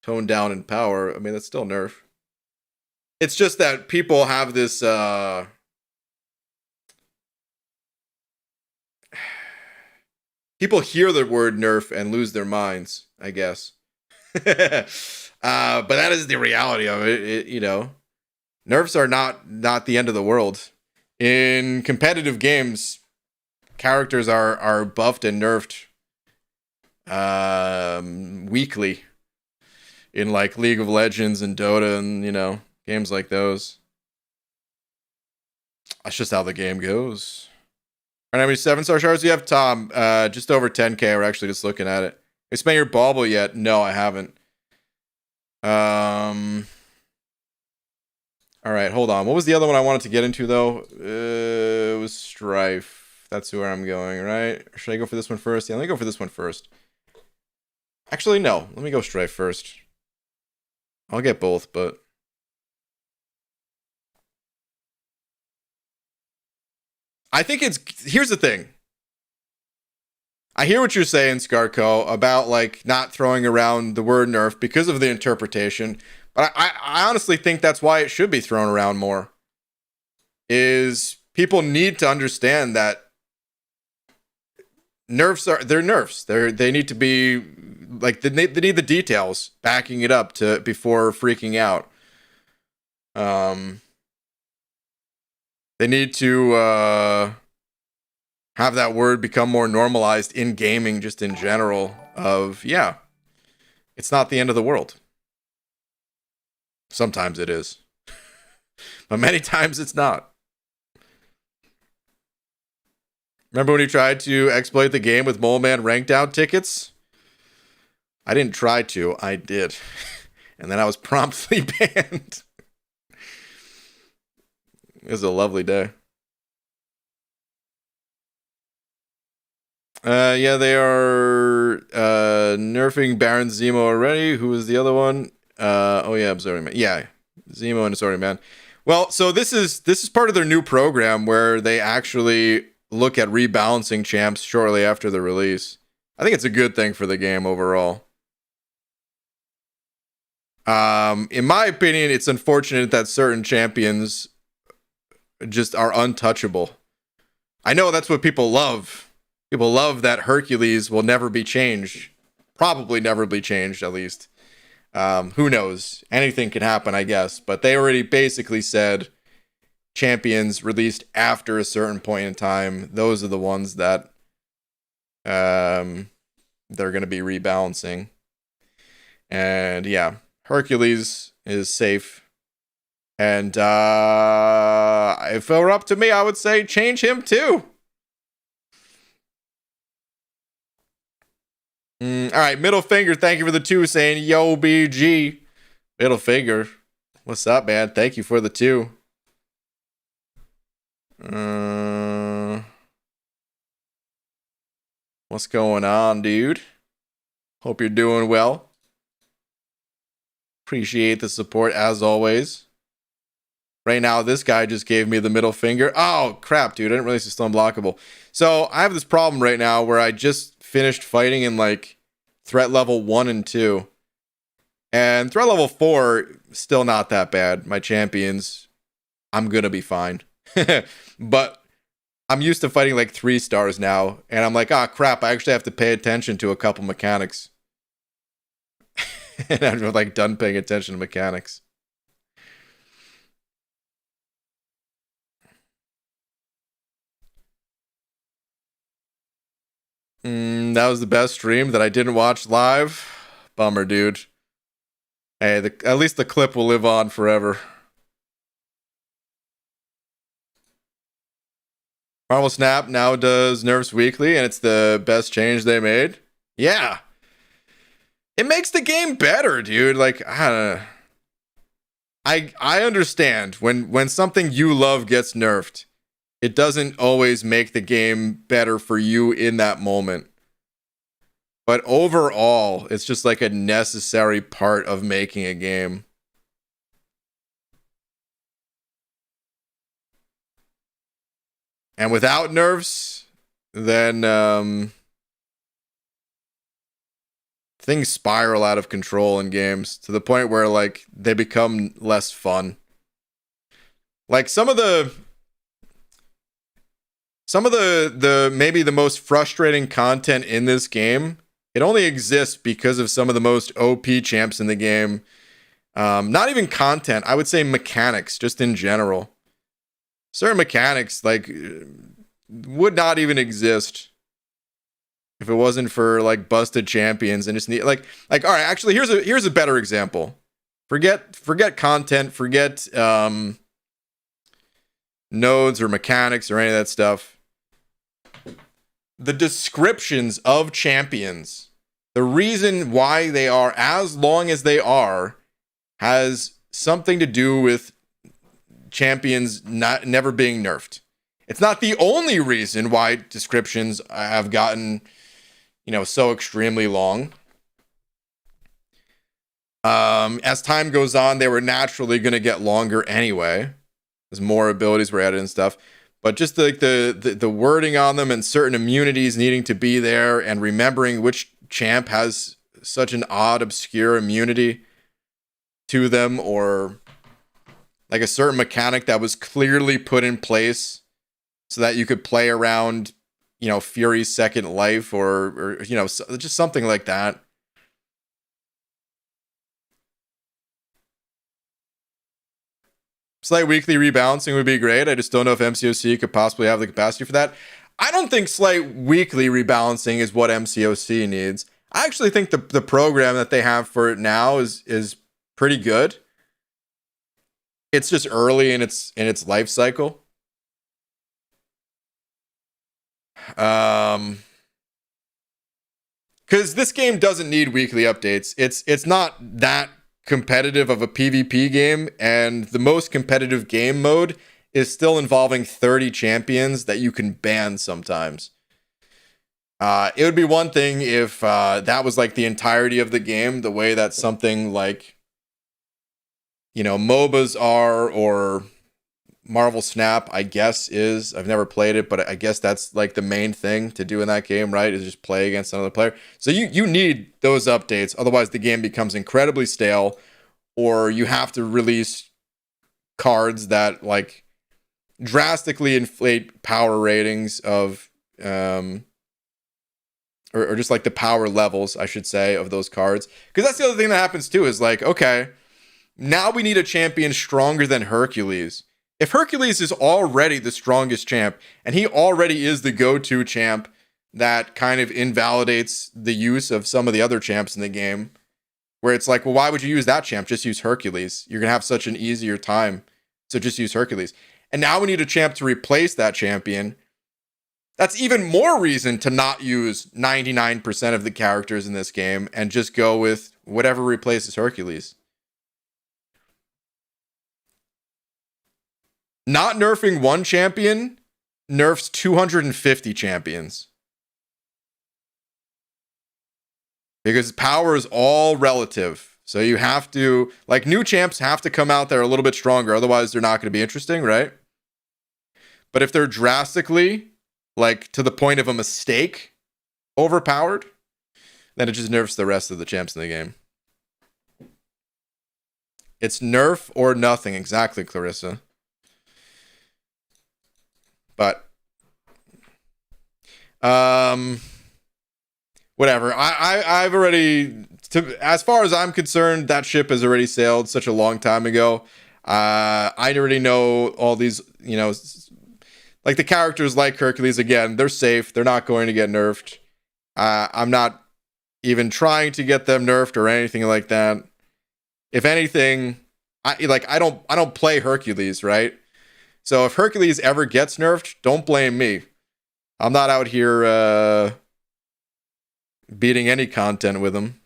tone down in power, I mean, that's still nerf. It's just that people have this people hear the word nerf and lose their minds, I guess. But that is the reality of it. You know, nerfs are not the end of the world. In competitive games, characters are buffed and nerfed weekly in like League of Legends and Dota and, you know, games like those. That's just how the game goes. All right, how many 7-star shards do you have, Tom? Just over 10k. We're actually just looking at it. Have you spent your bauble yet? No, I haven't. All right, hold on. What was the other one I wanted to get into, though? It was Strife. That's where I'm going, right? Or should I go for this one first? Yeah, let me go for this one first. Actually, no. Let me go Strife first. I'll get both, but I think here's the thing. I hear what you're saying, Scarco, about like not throwing around the word nerf because of the interpretation, but I honestly think that's why it should be thrown around more. Is people need to understand that they're nerfs. They need to be like they need the details backing it up before freaking out. They need to have that word become more normalized in gaming, just in general. It's not the end of the world. Sometimes it is, but many times it's not. Remember when you tried to exploit the game with Mole Man ranked out tickets? I didn't try to, I did. And then I was promptly banned. It was a lovely day. Yeah, they are nerfing Baron Zemo already. Who was the other one? Absorbing Man. Yeah, Zemo and Absorbing Man. Well, so this is part of their new program where they actually look at rebalancing champs shortly after the release. I think it's a good thing for the game overall. In my opinion, it's unfortunate that certain champions just are untouchable. I know that's what people love. People love that Hercules will never be changed. Probably never be changed, at least. Who knows? Anything can happen, I guess. But they already basically said champions released after a certain point in time, those are the ones that they're going to be rebalancing. And yeah, Hercules is safe. And if it were up to me, I would say change him too. All right, Middle Finger, thank you for the 2 saying, yo, BG. Middle Finger, what's up, man? Thank you for the 2. What's going on, dude? Hope you're doing well. Appreciate the support as always. Right now, this guy just gave me the middle finger. Oh, crap, dude. I didn't realize it's still unblockable. So I have this problem right now where I just finished fighting in like threat level 1 and 2. And threat level 4, still not that bad. My champions, I'm going to be fine. But I'm used to fighting like 3 stars now. And I'm like, crap, I actually have to pay attention to a couple mechanics. And I'm like done paying attention to mechanics. That was the best stream that I didn't watch live. Bummer, dude. Hey, at least the clip will live on forever. Marvel Snap now does nerfs weekly, and it's the best change they made. Yeah. It makes the game better, dude. Like, I don't know. I understand when something you love gets nerfed, it doesn't always make the game better for you in that moment. But overall, it's just like a necessary part of making a game. And without nerfs, then things spiral out of control in games to the point where like they become less fun. Like some of the maybe the most frustrating content in this game, it only exists because of some of the most OP champs in the game. Not even content, I would say mechanics, just in general. Certain mechanics like would not even exist if it wasn't for like busted champions and just need like all right, actually here's a better example. Forget content, forget nodes or mechanics or any of that stuff. The descriptions of champions, the reason why they are as long as they are, has something to do with champions never being nerfed. It's not the only reason why descriptions have gotten, so extremely long. As time goes on, they were naturally going to get longer anyway, as more abilities were added and stuff. But just like the wording on them and certain immunities needing to be there and remembering which champ has such an odd, obscure immunity to them, or like a certain mechanic that was clearly put in place so that you could play around, Fury's second life, or just something like that. Slight weekly rebalancing would be great. I just don't know if MCOC could possibly have the capacity for that. I don't think slight weekly rebalancing is what MCOC needs. I actually think the program that they have for it now is pretty good. It's just early in its life cycle. Because this game doesn't need weekly updates. It's not that competitive of a PvP game, and the most competitive game mode is still involving 30 champions that you can ban sometimes. It would be one thing if that was like the entirety of the game, the way that something like, MOBAs are, or Marvel Snap, I guess, is. I've never played it, but I guess that's like the main thing to do in that game, right? Is just play against another player. So you need those updates. Otherwise, the game becomes incredibly stale, or you have to release cards that like drastically inflate power ratings of, or just like the power levels, I should say, of those cards. Because that's the other thing that happens too, is like, okay, now we need a champion stronger than Hercules. If Hercules is already the strongest champ, and he already is the go-to champ that kind of invalidates the use of some of the other champs in the game, where it's like, well, why would you use that champ? Just use Hercules. You're going to have such an easier time, so just use Hercules. And now we need a champ to replace that champion. That's even more reason to not use 99% of the characters in this game and just go with whatever replaces Hercules. Not nerfing one champion nerfs 250 champions. Because power is all relative. So you have to, like, new champs have to come out there a little bit stronger. Otherwise, they're not going to be interesting, right? But if they're drastically, like, to the point of a mistake, overpowered, then it just nerfs the rest of the champs in the game. It's nerf or nothing. Exactly, Clarissa. But whatever. I've already, as far as I'm concerned, that ship has already sailed such a long time ago. I already know all these, like the characters like Hercules, again, they're safe. They're not going to get nerfed. I'm not even trying to get them nerfed or anything like that. If anything, I don't play Hercules, right? So if Hercules ever gets nerfed, don't blame me. I'm not out here beating any content with him.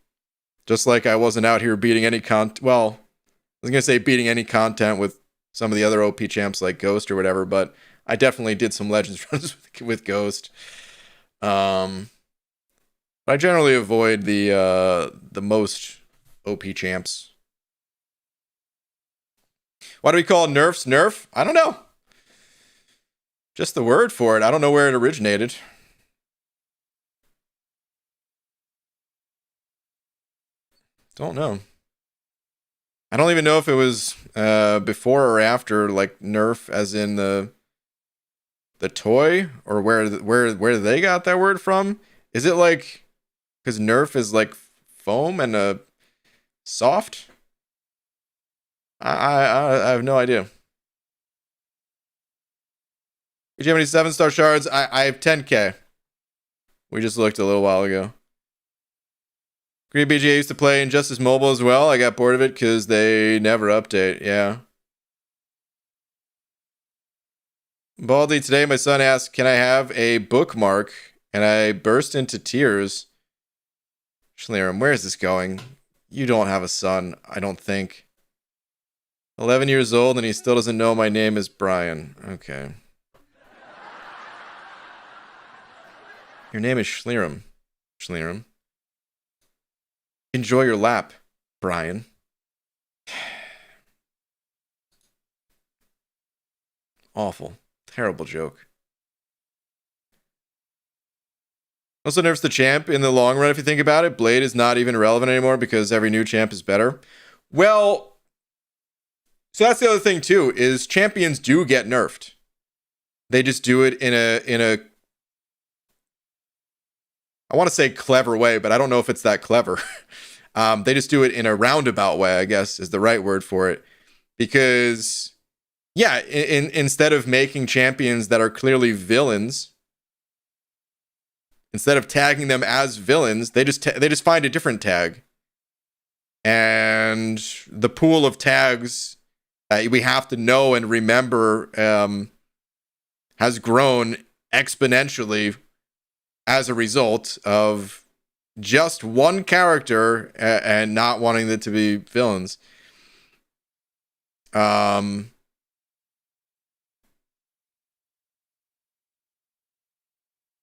Just like I wasn't out here beating any well, I was going to say beating any content with some of the other OP champs like Ghost or whatever, but I definitely did some Legends runs with Ghost. I generally avoid the most OP champs. Why do we call nerfs nerf? I don't know. Just the word for it. I don't know where it originated. Don't know. I don't even know if it was before or after, like, nerf as in the toy, or where they got that word from. Is it like, because nerf is like foam and a soft? I have no idea. Do you have any 7-star shards? I have 10k. We just looked a little while ago. Green BGA used to play Injustice Mobile as well. I got bored of it because they never update. Yeah. Baldy, today my son asked, can I have a bookmark? And I burst into tears. Schlieren, where is this going? You don't have a son, I don't think. 11 years old and he still doesn't know my name is Brian. Okay. Your name is Schlieren. Schlieren. Enjoy your lap, Brian. Awful. Terrible joke. Also nerfs the champ in the long run if you think about it. Blade is not even relevant anymore because every new champ is better. Well, so that's the other thing too, is champions do get nerfed. They just do it in a I want to say clever way, but I don't know if it's that clever. They just do it in a roundabout way, I guess is the right word for it. Because yeah, instead of making champions that are clearly villains, instead of tagging them as villains, they just find a different tag. And the pool of tags we have to know and remember has grown exponentially as a result of just one character and not wanting it to be villains.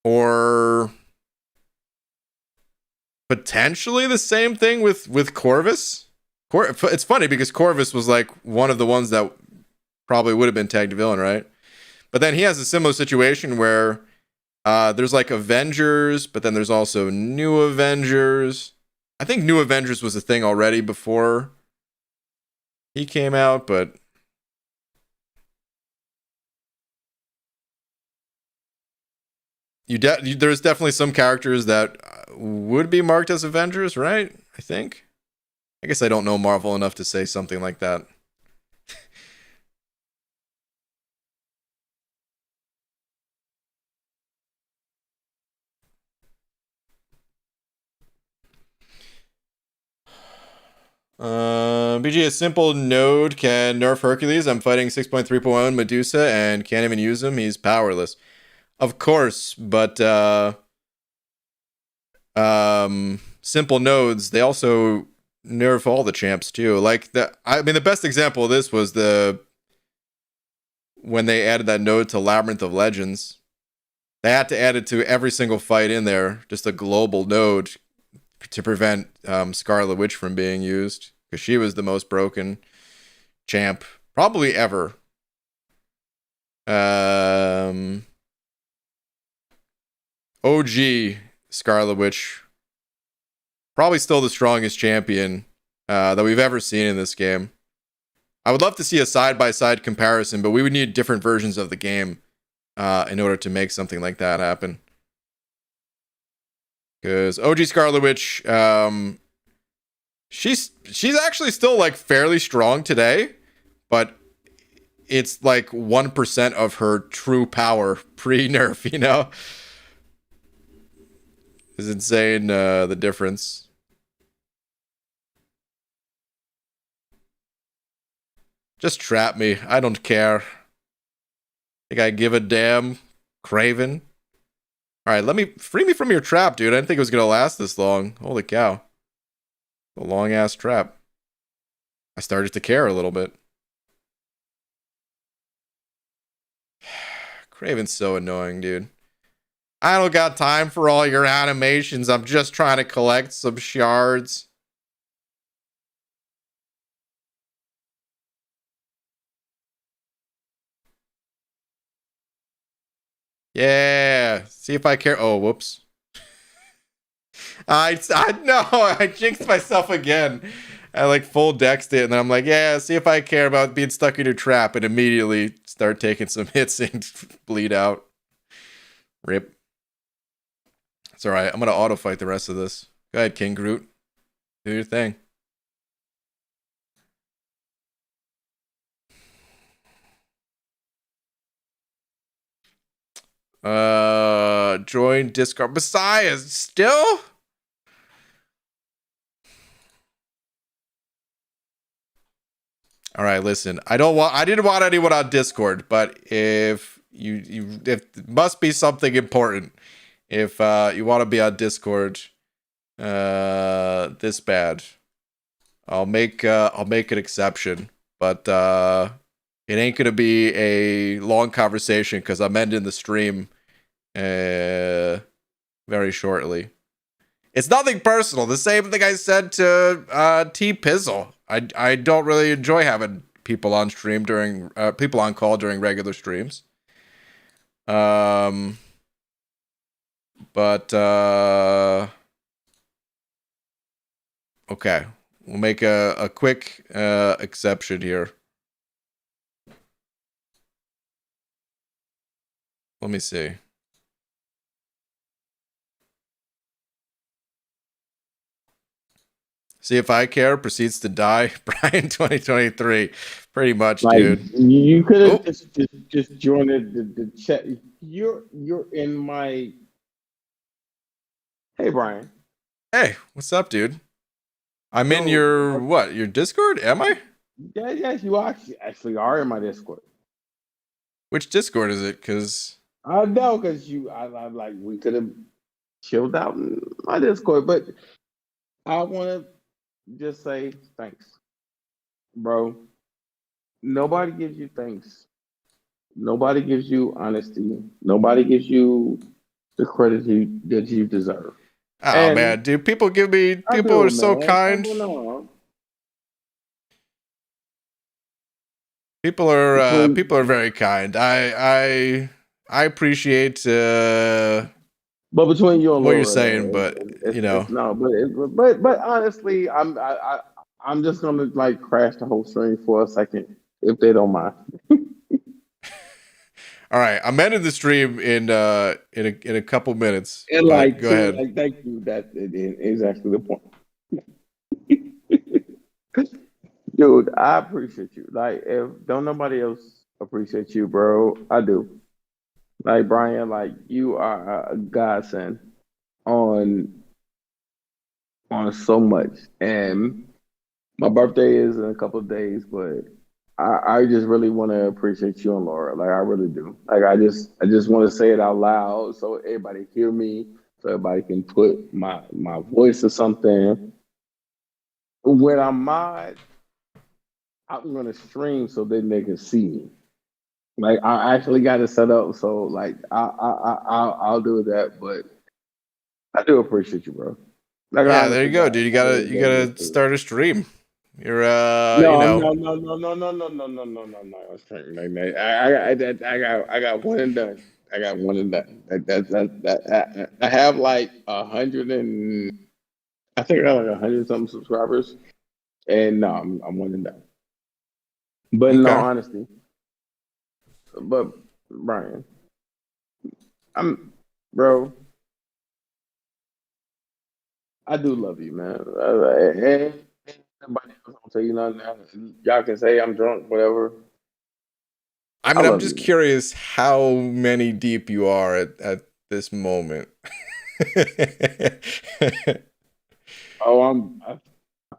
Or potentially the same thing with Corvus. It's funny because Corvus was like one of the ones that probably would have been tagged villain, right? But then he has a similar situation where there's like Avengers, but then there's also New Avengers. I think New Avengers was a thing already before he came out, but there's definitely some characters that would be marked as Avengers, right? I think. I guess I don't know Marvel enough to say something like that. BG, a simple node can nerf Hercules. I'm fighting 6.3.1 Medusa and can't even use him. He's powerless. Of course, but simple nodes, they also nerf all the champs too. Like the best example of this was when they added that node to Labyrinth of Legends. They had to add it to every single fight in there, just a global node to prevent Scarlet Witch from being used, because she was the most broken champ probably ever. OG Scarlet Witch, probably still the strongest champion that we've ever seen in this game. I would love to see a side-by-side comparison, but we would need different versions of the game in order to make something like that happen. Because OG Scarlet Witch, she's actually still like fairly strong today, but it's like 1% of her true power pre-nerf, you know? It's insane, the difference. Just trap me. I don't care. Think I give a damn, Craven? Alright, free me from your trap, dude. I didn't think it was gonna last this long. Holy cow. A long-ass trap. I started to care a little bit. Craven's so annoying, dude. I don't got time for all your animations. I'm just trying to collect some shards. Yeah. See if I care. Oh, whoops. I no, I jinxed myself again. I like full dexed it, and then I'm like, yeah, see if I care about being stuck in your trap, and immediately start taking some hits and bleed out. Rip. It's alright. I'm gonna auto fight the rest of this. Go ahead, King Groot. Do your thing. Join Discord. Messiah still? All right, listen. I didn't want anyone on Discord, but if it must be something important. If you want to be on Discord this bad, I'll make an exception, but it ain't gonna be a long conversation because I'm ending the stream very shortly. It's nothing personal. The same thing I said to T Pizzle. I don't really enjoy having people on stream during people on call during regular streams. But okay, we'll make a quick exception here. Let me see. See if I care proceeds to die. Brian 2023. Pretty much, Like dude. you could have just joined the chat. You're in my. Hey Brian. Hey, what's up, dude? I'm in So, your Discord? Am I? Yeah, yes, you actually are in my Discord. Which Discord is it? Because I know, because I'm like, we could have chilled out in my Discord, but I want to just say thanks, bro. Nobody gives you thanks. Nobody gives you honesty. Nobody gives you the credit that you deserve. oh And man, dude, people I are do, so man. kind. No. People are very kind. I appreciate But between you and what you're Laura, saying, though, but you know. it's no. But honestly, I'm just gonna like crash the whole stream for a second if they don't mind. All right, I'm ending the stream in a couple minutes. And But like, go to, ahead. like, thank you. That is exactly the point, dude. I appreciate you. Like, if don't nobody else appreciate you, bro, I do. Like Brian, like you are a godsend on so much, and my birthday is in a couple of days, but I just really want to appreciate you and Laura. Like I really do. Like I just want to say it out loud so everybody hear me, so everybody can put my voice to something. When I'm mod, I'm gonna stream so then they can see me. Like I actually got it set up, so like I'll do that. But I do appreciate you, bro. Like Yeah, there honestly, you go, God, dude. I really You do. gotta start a stream. You're you No, know. no, no, no, no, no, no, no, no, no, no, no. It's something like that. I got one and done. I got one and done. I have like 100 and I think I got like 100 something subscribers, and no, I'm one and done. But in all Okay. honesty, but Brian, I'm bro. I do love you, man. And nobody else don't tell you nothing. Y'all can say I'm drunk, whatever. I I mean, I'm love you, just man. curious how many deep you are at this moment. Oh,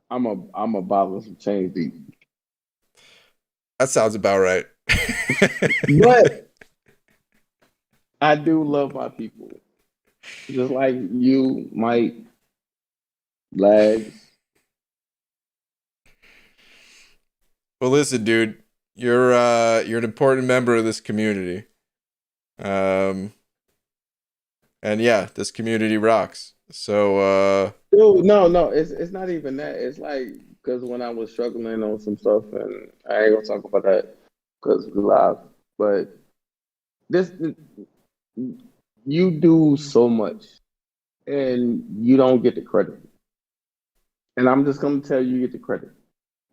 I'm a bottle of some change deep. That sounds about right. But I do love my people. Just like you, Mike, Lags. Well, listen, dude, you're an important member of this community. Um, and yeah, this community rocks. So, Dude, no, it's not even that. It's like because when I was struggling on some stuff, and I ain't gonna talk about that because we're live. But this, you do so much, and you don't get the credit. And I'm just gonna tell you, you get the credit.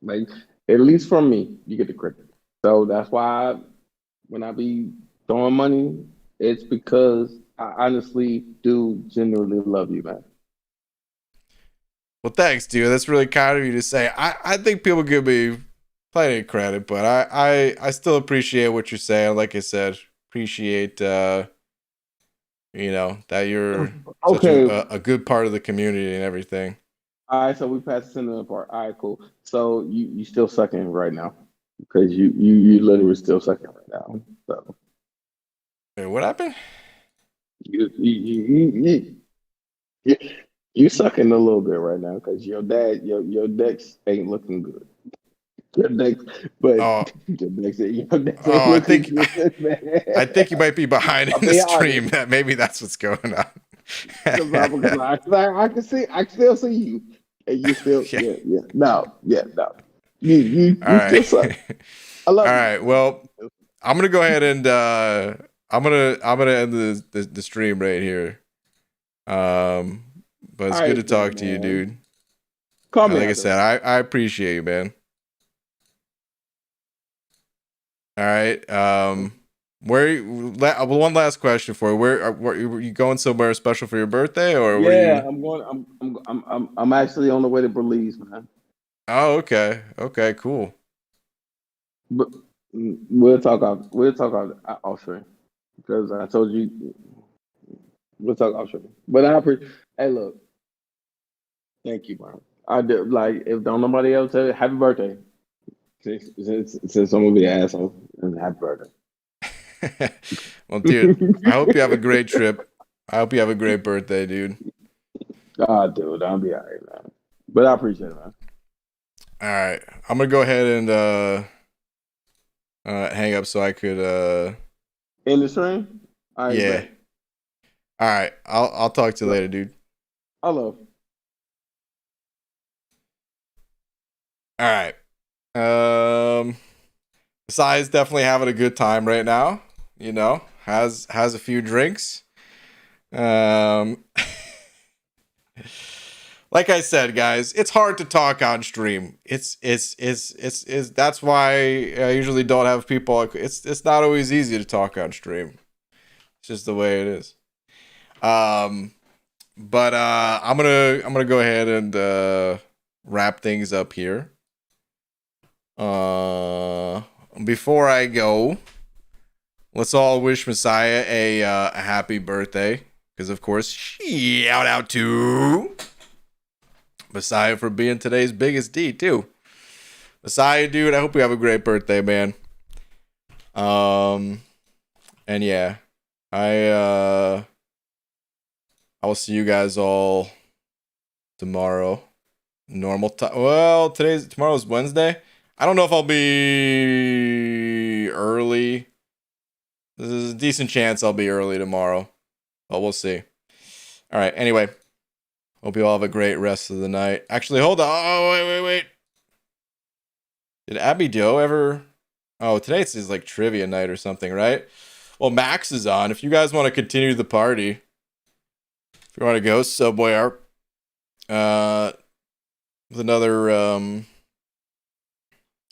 Like at least from me, you get the credit. So that's why when I be throwing money, it's because I honestly do genuinely love you, man. well, thanks, dude. That's really kind of you to say. I think people give me plenty of credit, but I still appreciate what you're saying. Like I said, appreciate you know that you're such Okay, a good part of the community and everything. all right. So we passed the cinnamon part. All right, cool. So you still sucking right now because you literally still sucking right now. So Wait, what happened? you you you you, you, you sucking a little bit right now because your decks ain't looking good. Your decks, but Oh, your decks ain't oh, looking good, man. I think you might be behind I'll in the be honest. stream. That maybe that's what's going on. I can see, I can still see you, and you still, Yeah. no, you All right. still suck. I All love you, right. man. Well, I'm gonna go ahead and I'm gonna end the stream right here. But it's All good to right, then, talk to you, man. dude. Call me Like I after. said, I appreciate you, man. All right. One last question for you. Where you going somewhere special for your birthday, or what are Yeah, you? I'm going. I'm actually on the way to Belize, man. Oh, okay. Okay, cool. But we'll talk off stream because I told you we'll talk off stream. But I appreciate. Hey, look, thank you, man. I did like if don't nobody else say happy birthday. Since I'm gonna be an asshole, and happy birthday. Well, dude, I hope you have a great trip. I hope you have a great birthday, dude. Dude, I'll be all right, man. But I appreciate it, man. All right. I'm gonna go ahead and hang up so I could In the stream, I yeah. bet. All right. I'll talk to you later, dude. I love. All right. Besides definitely having a good time right now, you know, has a few drinks. Um like I said, guys, it's hard to talk on stream. It's that's why I usually don't have people. It's not always easy to talk on stream. It's just the way it is. Um but I'm gonna go ahead and wrap things up here. Uh Before I go, let's all wish Messiah a happy birthday. Because, of course, shout out to Messiah for being today's biggest D, too. Messiah, dude, I hope you have a great birthday, man. And yeah, I will see you guys all tomorrow. Normal time. Well, tomorrow's Wednesday. I don't know if I'll be early. There's a decent chance I'll be early tomorrow, but we'll see. All right. Anyway, hope you all have a great rest of the night. Actually, hold on. Oh, wait. Did Abby Doe ever? Oh, today's is like trivia night or something, right? Well, Max is on. If you guys want to continue the party, if you want to go somewhere, with another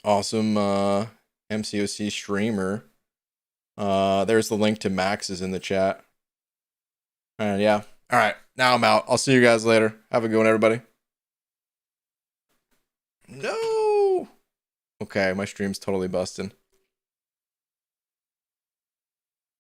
awesome MCOC streamer, there's the link to Max's in the chat. And yeah. All right. Now I'm out. I'll see you guys later. Have a good one, everybody. No. Okay, my stream's totally busting.